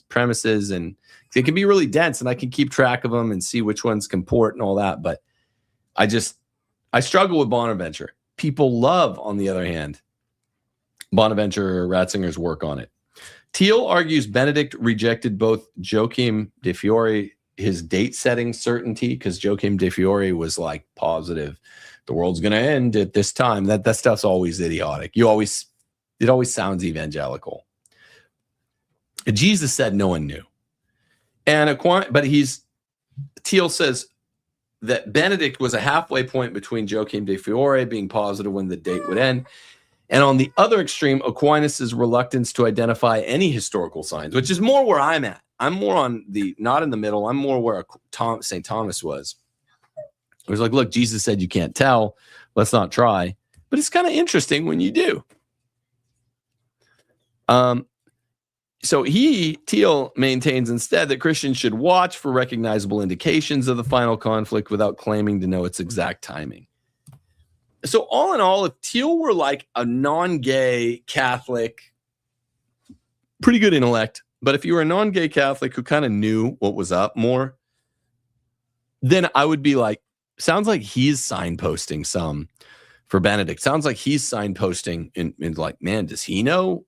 premises, and it can be really dense, and I can keep track of them and see which ones comport and all that. But I struggle with Bonaventure. People love, on the other hand, Bonaventure or Ratzinger's work on it. Thiel argues Benedict rejected both Joachim de Fiore, his date-setting certainty, because Joachim de Fiore was like positive, the world's going to end at this time. That stuff's always idiotic. It always sounds evangelical. Jesus said no one knew. Thiel says that Benedict was a halfway point between Joachim de Fiore being positive when the date would end, and on the other extreme, Aquinas' reluctance to identify any historical signs, which is more where I'm at. I'm more on not in the middle. I'm more where St. Thomas was. It was like, look, Jesus said you can't tell. Let's not try. but it's kind of interesting when you do. So Thiel maintains instead that Christians should watch for recognizable indications of the final conflict without claiming to know its exact timing. So all in all, if Thiel were like a non-gay Catholic, pretty good intellect, but if you were a non-gay Catholic who kind of knew what was up more, then I would be like, sounds like he's signposting some for Benedict. Sounds like he's signposting in like, man, does he know?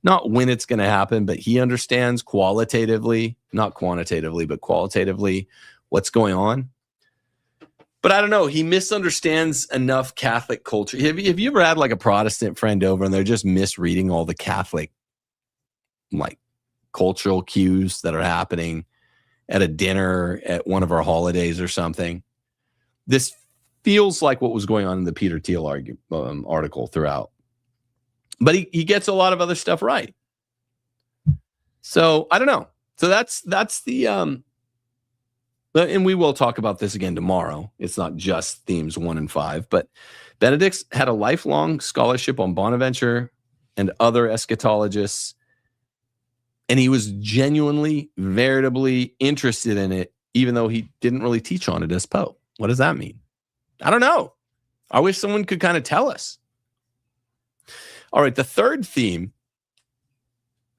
Not when it's going to happen, but he understands qualitatively, not quantitatively, but qualitatively what's going on. But I don't know. He misunderstands enough Catholic culture. Have you ever had like a Protestant friend over and they're just misreading all the Catholic like cultural cues that are happening at a dinner at one of our holidays or something? This feels like what was going on in the Peter Thiel article throughout. But he gets a lot of other stuff right. So I don't know. So that's the and we will talk about this again tomorrow. It's not just themes 1 and 5, but Benedict's had a lifelong scholarship on Bonaventure and other eschatologists, and he was genuinely, veritably interested in it, even though he didn't really teach on it as Pope. What does that mean? I don't know. I wish someone could kind of tell us. All right, the third theme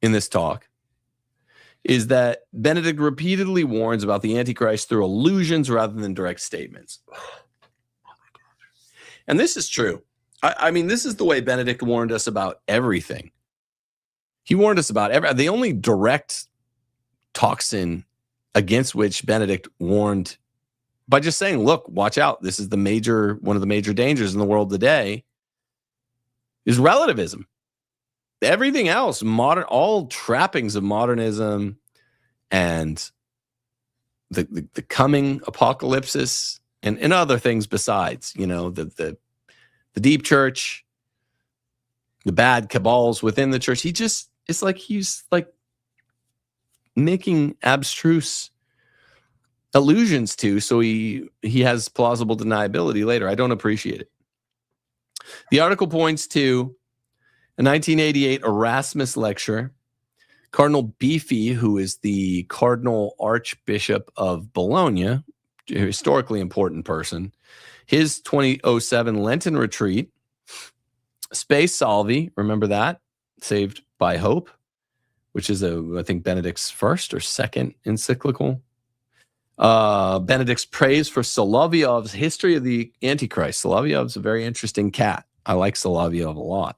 in this talk is that Benedict repeatedly warns about the Antichrist through allusions rather than direct statements. And this is true. I mean, this is the way Benedict warned us about everything. He warned us about the only direct toxin against which Benedict warned by just saying, look, watch out. This is one of the major dangers in the world today is relativism. Everything else, all trappings of modernism and the coming apocalypsis and other things besides, the deep church, the bad cabals within the church. It's like he's like making abstruse allusions to, so he has plausible deniability later. I don't appreciate it. The article points to a 1988 Erasmus lecture. Cardinal Beefy, who is the Cardinal Archbishop of Bologna, a historically important person, his 2007 Lenten retreat, Spe Salvi, remember that? Saved by Hope, which is I think Benedict's first or second encyclical. Benedict's praise for Solovyov's History of the Antichrist. Solovyov's a very interesting cat. I like Solovyov a lot.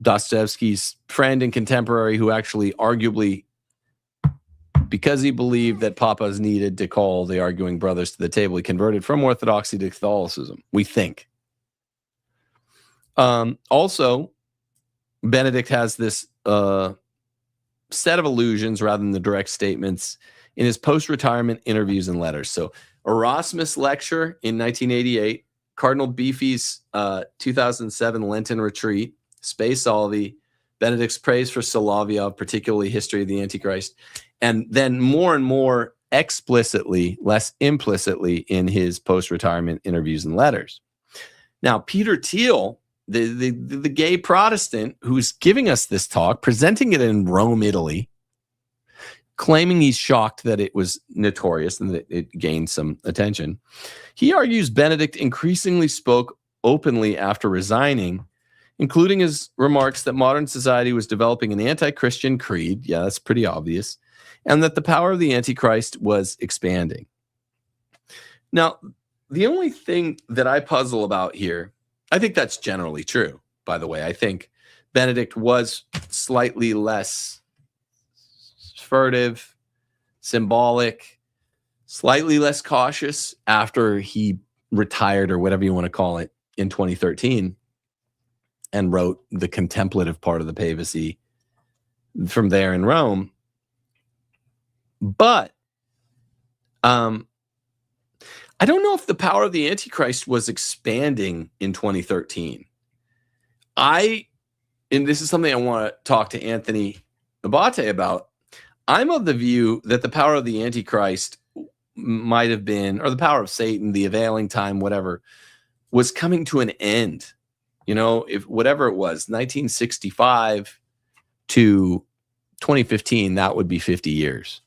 Dostoevsky's friend and contemporary who actually arguably, because he believed that papas needed to call the arguing brothers to the table, he converted from Orthodoxy to Catholicism, we think. Also, Benedict has this set of allusions rather than the direct statements in his post-retirement interviews and letters. So Erasmus lecture in 1988, Cardinal Beefy's 2007 Lenten retreat, Spe Salvi, Benedict's praise for Solovyov, particularly History of the Antichrist, and then more and more explicitly, less implicitly in his post-retirement interviews and letters. Now, Peter Thiel, the gay Protestant who's giving us this talk, presenting it in Rome, Italy, claiming he's shocked that it was notorious and that it gained some attention. He argues Benedict increasingly spoke openly after resigning, including his remarks that modern society was developing an anti-Christian creed. Yeah, that's pretty obvious. And that the power of the Antichrist was expanding. Now, the only thing that I puzzle about here, I think that's generally true, by the way. I think Benedict was slightly less furtive, symbolic, slightly less cautious after he retired, or whatever you want to call it, in 2013 and wrote the contemplative part of the papacy from there in Rome. But I don't know if the power of the Antichrist was expanding in 2013. And this is something I want to talk to Anthony Abate about. I'm of the view that the power of the Antichrist might have been, or the power of Satan, the availing time, whatever, was coming to an end. You know, if whatever it was, 1965 to 2015, that would be 50 years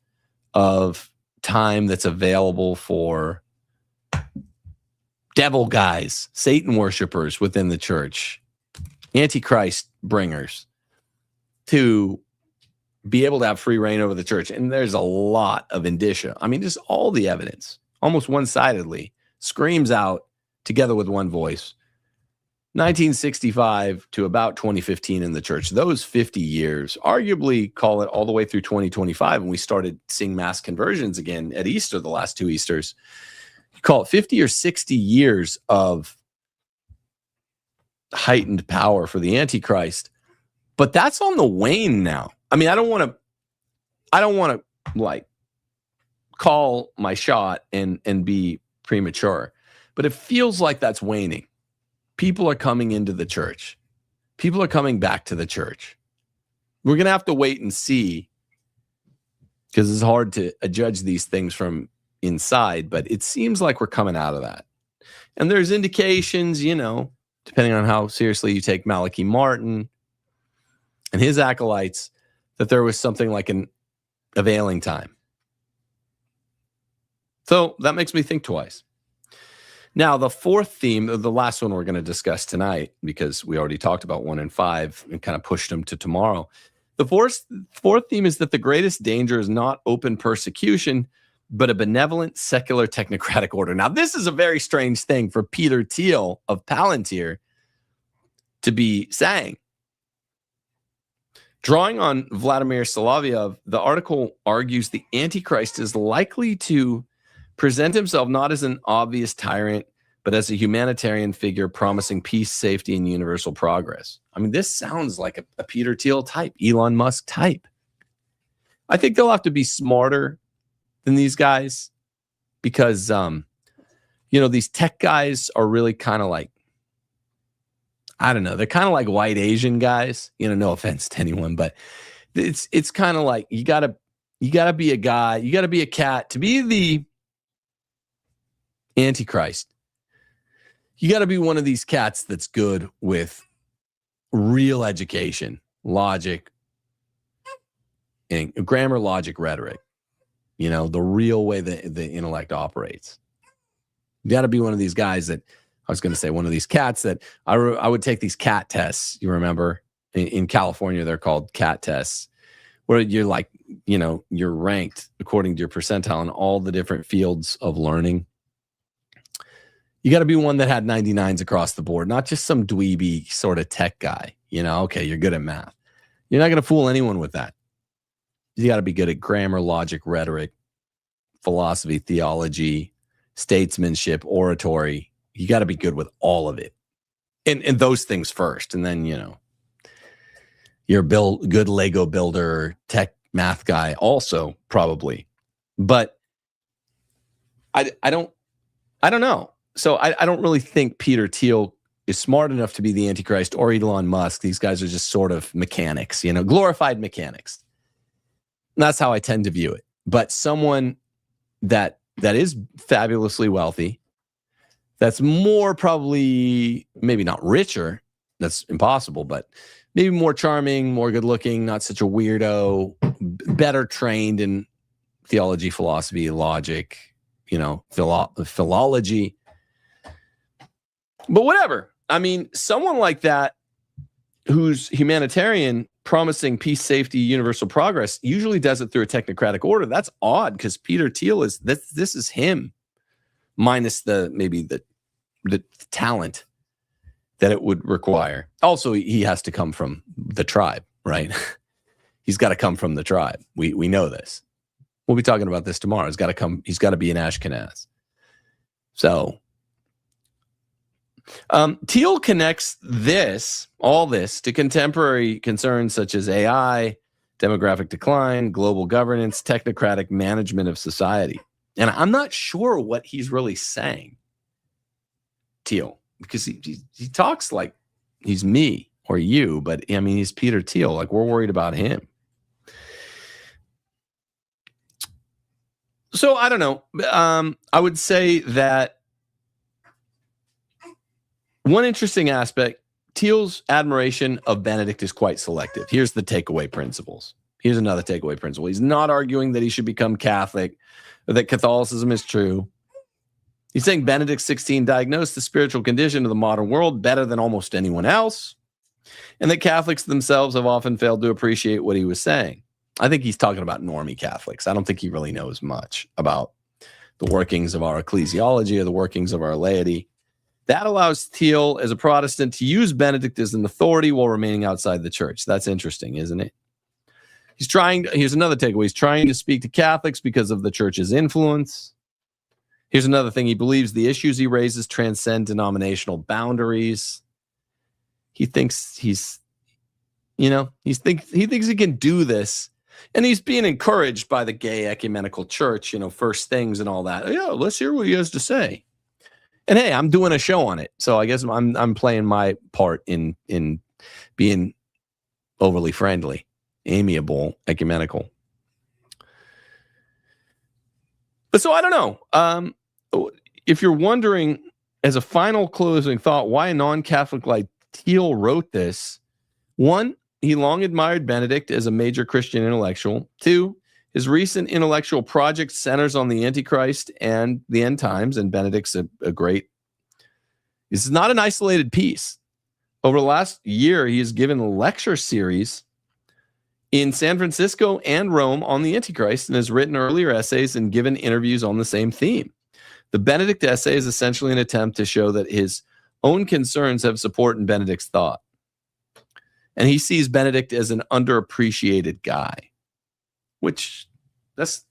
of time that's available for devil guys, Satan worshipers within the church, Antichrist bringers, to be able to have free reign over the church. And there's a lot of indicia. I mean, just all the evidence, almost one-sidedly, screams out together with one voice. 1965 to about 2015 in the church, those 50 years, arguably call it all the way through 2025, when we started seeing mass conversions again at Easter, the last two Easters. You call it 50 or 60 years of heightened power for the Antichrist. But that's on the wane now. I mean, I don't want to like call my shot and be premature, but it feels like that's waning. People are coming into the church. People are coming back to the church. We're going to have to wait and see, because it's hard to judge these things from inside, but it seems like we're coming out of that. And there's indications, you know, depending on how seriously you take Malachi Martin and his acolytes, that there was something like an availing time. So that makes me think twice. Now, the fourth theme, the last one we're going to discuss tonight, because we already talked about 1 and 5 and kind of pushed them to tomorrow. The fourth theme is that the greatest danger is not open persecution, but a benevolent, secular, technocratic order. Now, this is a very strange thing for Peter Thiel of Palantir to be saying. Drawing on Vladimir Solovyov, the article argues the Antichrist is likely to present himself not as an obvious tyrant, but as a humanitarian figure promising peace, safety, and universal progress. I mean, this sounds like a Peter Thiel type, Elon Musk type. I think they'll have to be smarter than these guys, because, you know, these tech guys are really kind of like, I don't know, they're kind of like white Asian guys. You know, no offense to anyone, but it's kind of like you gotta be a guy, you gotta be a cat to be the Antichrist. You got to be one of these cats that's good with real education, logic, and grammar, logic, rhetoric. You know, the real way the intellect operates. You got to be one of these guys that, I was going to say one of these cats that I would take these cat tests. You remember in California, they're called cat tests, where you're like, you know, you're ranked according to your percentile in all the different fields of learning. You got to be one that had 99s across the board, not just some dweeby sort of tech guy. You know, okay, you're good at math. You're not going to fool anyone with that. You got to be good at grammar, logic, rhetoric, philosophy, theology, statesmanship, oratory. You got to be good with all of it. And those things first. And then, you know, you're a good Lego builder, tech math guy also probably. But I don't know. So I don't really think Peter Thiel is smart enough to be the Antichrist or Elon Musk. These guys are just sort of mechanics, you know, glorified mechanics. And that's how I tend to view it. But someone that is fabulously wealthy, that's more probably, maybe not richer, that's impossible, but maybe more charming, more good looking, not such a weirdo, better trained in theology, philosophy, logic, you know, philology. But whatever. I mean, someone like that who's humanitarian, promising peace, safety, universal progress, usually does it through a technocratic order. That's odd, because Peter Thiel is this is him, minus maybe the talent that it would require. Also, he has to come from the tribe, right? He's got to come from the tribe. We know this. We'll be talking about this tomorrow. He's got to be an Ashkenaz. So Thiel connects all this to contemporary concerns such as AI, demographic decline, global governance, technocratic management of society. And I'm not sure what he's really saying, Thiel, because he talks like he's me or you, but I mean, he's Peter Thiel. Like, we're worried about him. So I don't know. I would say that One interesting aspect, Thiel's admiration of Benedict is quite selective. Here's the takeaway principles. Here's another takeaway principle. He's not arguing that he should become Catholic or that Catholicism is true. He's saying Benedict XVI diagnosed the spiritual condition of the modern world better than almost anyone else, and that Catholics themselves have often failed to appreciate what he was saying. I think he's talking about normie Catholics. I don't think he really knows much about the workings of our ecclesiology or the workings of our laity. That allows Thiel, as a Protestant, to use Benedict as an authority while remaining outside the church. That's interesting, isn't it? Here's another takeaway. He's trying to speak to Catholics because of the church's influence. Here's another thing. He believes the issues he raises transcend denominational boundaries. He thinks he thinks he can do this. And he's being encouraged by the gay ecumenical church, First Things and all that. Yeah, let's hear what he has to say. And hey, I'm doing a show on it. So I guess I'm playing my part in being overly friendly, amiable, ecumenical. But so I don't know. If you're wondering, as a final closing thought, why a non-Catholic like Thiel wrote this, one, he long admired Benedict as a major Christian intellectual. Two, his recent intellectual project centers on the Antichrist and the end times, and Benedict's a great. This is not an isolated piece. Over the last year, he has given a lecture series in San Francisco and Rome on the Antichrist and has written earlier essays and given interviews on the same theme. The Benedict essay is essentially an attempt to show that his own concerns have support in Benedict's thought. And he sees Benedict as an underappreciated guy, which it's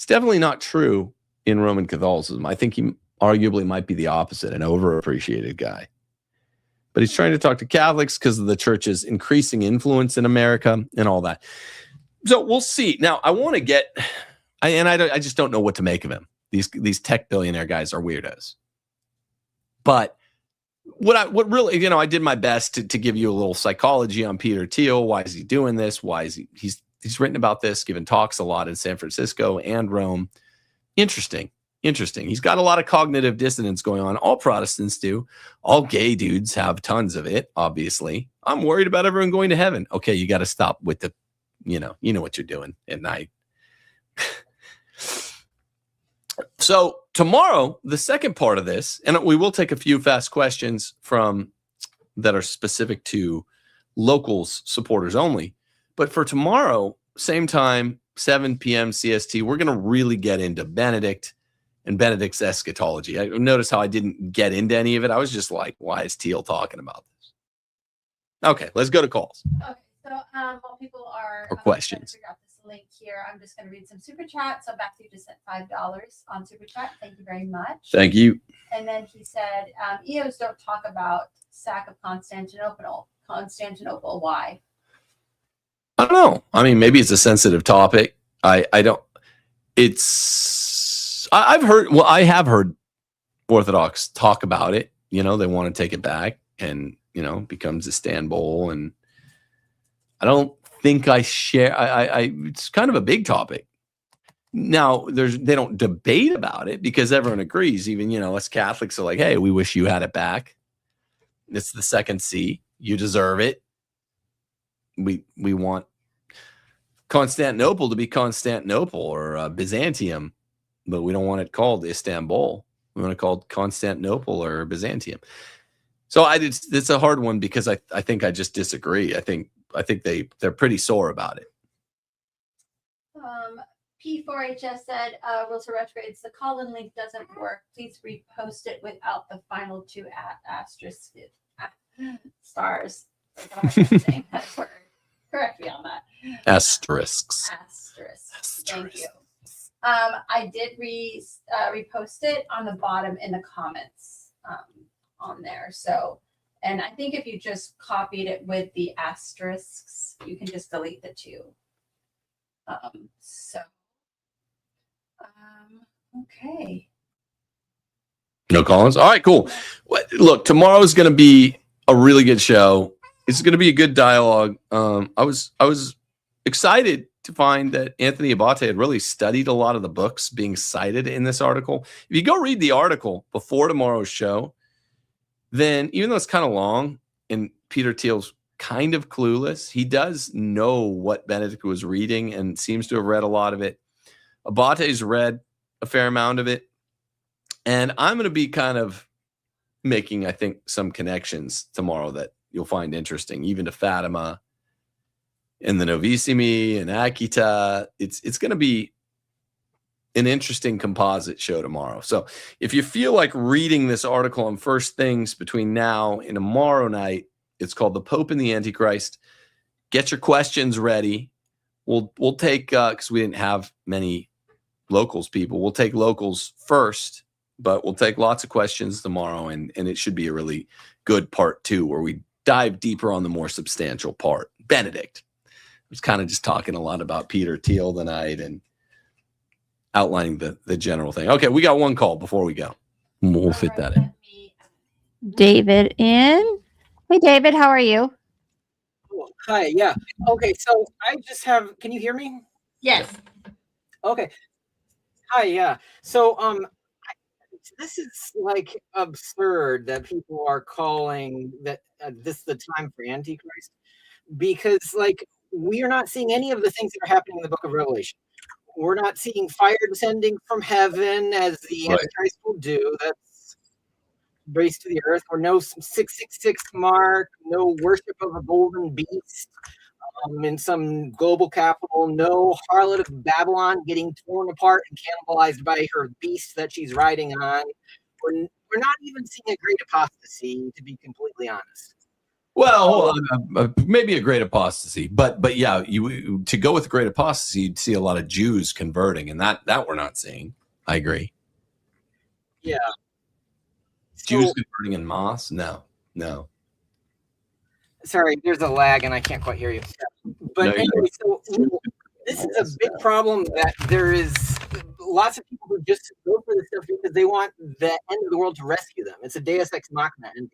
definitely not true in Roman Catholicism. I think he arguably might be the opposite, an overappreciated guy. But he's trying to talk to Catholics because of the church's increasing influence in America and all that. So we'll see. Now, I want to get, I just don't know what to make of him. These tech billionaire guys are weirdos. But what really, I did my best to give you a little psychology on Peter Thiel. Why is he doing this? Why is he's written about this, given talks a lot in San Francisco and Rome. Interesting. He's got a lot of cognitive dissonance going on. All Protestants do. All gay dudes have tons of it, obviously. I'm worried about everyone going to heaven. Okay, you got to stop with the, you know what you're doing at night. So tomorrow, the second part of this, and we will take a few fast questions from that are specific to locals supporters only. But for tomorrow, same time, 7 p.m. CST, we're going to really get into Benedict and Benedict's eschatology. I noticed how I didn't get into any of it. I was just like, why is Thiel talking about this? Okay, let's go to calls. Okay, so while people are or questions. Figure out this link here, I'm just going to read some super chat. So Matthew just sent $5 on super chat. Thank you very much. Thank you. And then he said, EOs don't talk about sack of Constantinople. Why? I don't know. I mean, maybe it's a sensitive topic. I don't. I have heard Orthodox talk about it. They want to take it back, and becomes Istanbul. And I don't think I share. It's kind of a big topic. Now, they don't debate about it because everyone agrees. Even us Catholics are like, hey, we wish you had it back. It's the second see. You deserve it. We want Constantinople to be Constantinople or Byzantium, but we don't want it called Istanbul. We want it called Constantinople or Byzantium. So it's a hard one because I think I just disagree. I think they're pretty sore about it. P4HS said, Realtor Retrogrades, the call-in link doesn't work. Please repost it without the final 2 asterisks. Stars. That word. Correct me on that. Asterisks. Thank you. I did repost it on the bottom in the comments on there. So, and I think if you just copied it with the asterisks, you can just delete the 2. Okay. No Collins. All right, cool. Look, tomorrow is going to be a really good show. It's going to be a good dialogue. I was excited to find that Anthony Abate had really studied a lot of the books being cited in this article. If you go read the article before tomorrow's show, then even though it's kind of long and Peter Thiel's kind of clueless, he does know what Benedict was reading and seems to have read a lot of it. Abate's read a fair amount of it. And I'm going to be kind of making, I think, some connections tomorrow that you'll find interesting, even to Fatima and the Novissimi and Akita. It's going to be an interesting composite show tomorrow. So if you feel like reading this article on First Things between now and tomorrow night, it's called The Pope and the Antichrist. Get your questions ready. We'll take, because we didn't have many locals people, we'll take locals first, but we'll take lots of questions tomorrow, and it should be a really good part 2 where we dive deeper on the more substantial part. Benedict. I was kind of just talking a lot about Peter Thiel tonight and outlining the general thing. Okay, we got one call before we go. We'll fit that in. David in. Hey, David, how are you? Oh, hi, yeah. Okay, so I just have, can you hear me? Yes. Okay. Hi, yeah. So, this is like absurd that people are calling that this is the time for Antichrist, because like we are not seeing any of the things that are happening in the book of Revelation. We're not seeing fire descending from heaven as the Antichrist will do. That's race to the earth, or no 666 mark, no worship of a golden beast in some global capital, no harlot of Babylon getting torn apart and cannibalized by her beast that she's riding on. We're not even seeing a great apostasy, to be completely honest. Well, hold on, maybe a great apostasy, but yeah, you to go with great apostasy, you'd see a lot of Jews converting, and that we're not seeing. I agree. Yeah. Jews converting en masse? No. Sorry, there's a lag and I can't quite hear you. But no, anyway, so this is a big problem that there is lots of people who just go for this stuff because they want the end of the world to rescue them. It's a Deus Ex Machina ending.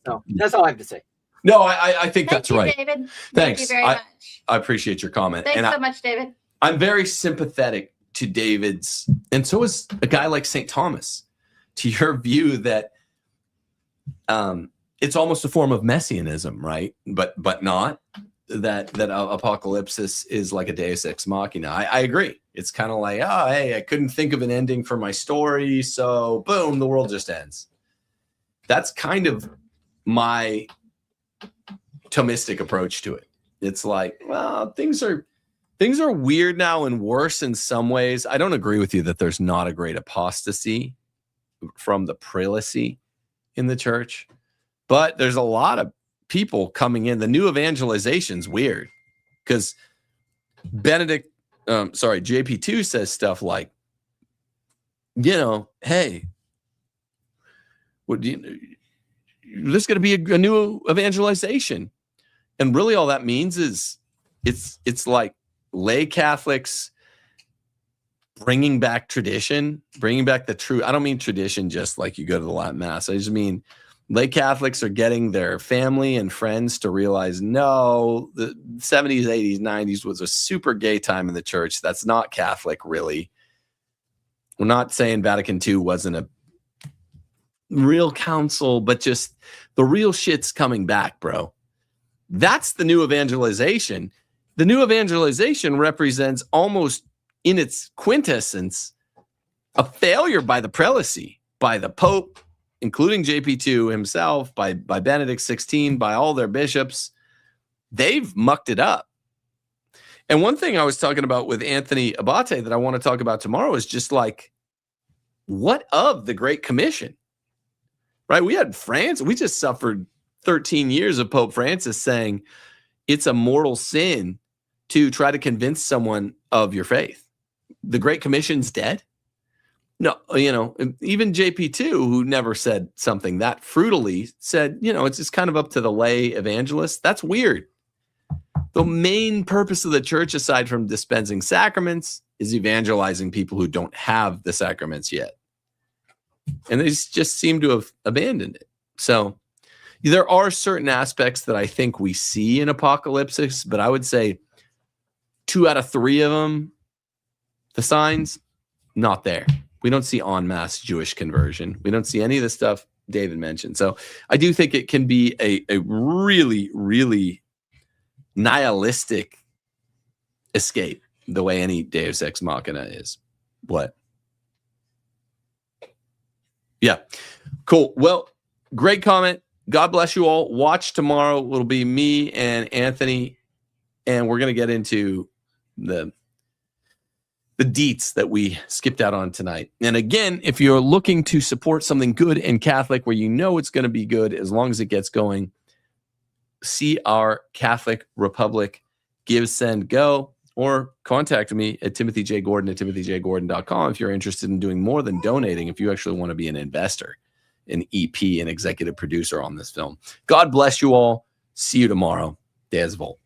So that's all I have to say. No, I think that's right. David. Thanks. Thank you very much. I appreciate your comment. Thanks so much, David. I'm very sympathetic to David's, and so is a guy like St. Thomas, to your view that it's almost a form of messianism, right? But not that apocalypsis is like a Deus Ex Machina. I agree. It's kind of like, oh, hey, I couldn't think of an ending for my story, so boom, the world just ends. That's kind of my Thomistic approach to it. It's like, well, things are weird now and worse in some ways. I don't agree with you that there's not a great apostasy from the prelacy in the church, but there's a lot of people coming in. The new evangelization's weird because JP2 says stuff like, hey, there's going to be a new evangelization. And really all that means is it's like lay Catholics bringing back tradition, bringing back the true. I don't mean tradition just like you go to the Latin Mass. I just mean lay Catholics are getting their family and friends to realize, no, the 70s, 80s, 90s was a super gay time in the church. That's not Catholic, really. We're not saying Vatican II wasn't a real council, but just the real shit's coming back, bro. That's the new evangelization. The new evangelization represents almost in its quintessence a failure by the prelacy, by the Pope, including JP2 himself, by Benedict XVI, by all their bishops. They've mucked it up. And one thing I was talking about with Anthony Abate that I want to talk about tomorrow is just like, what of the Great Commission? Right? We had France. We just suffered 13 years of Pope Francis saying it's a mortal sin to try to convince someone of your faith. The Great Commission's dead. No, even JP2, who never said something that fruitily, said, it's just kind of up to the lay evangelist. That's weird. The main purpose of the church, aside from dispensing sacraments, is evangelizing people who don't have the sacraments yet. And they just seem to have abandoned it. So there are certain aspects that I think we see in apocalypsis, but I would say 2 out of 3 of them, the signs, not there. We don't see en masse Jewish conversion. We don't see any of the stuff David mentioned. So I do think it can be a really, really nihilistic escape, the way any Deus Ex Machina is. What? Yeah. Cool. Well, great comment. God bless you all. Watch tomorrow. It'll be me and Anthony, and we're going to get into the deets that we skipped out on tonight. And again, if you're looking to support something good and Catholic where you know it's going to be good as long as it gets going, see our Catholic Republic Give, Send, Go, or contact me at timothyjgordon at timothyjgordon.com if you're interested in doing more than donating, if you actually want to be an investor, an EP, an executive producer on this film. God bless you all. See you tomorrow. Des Volt.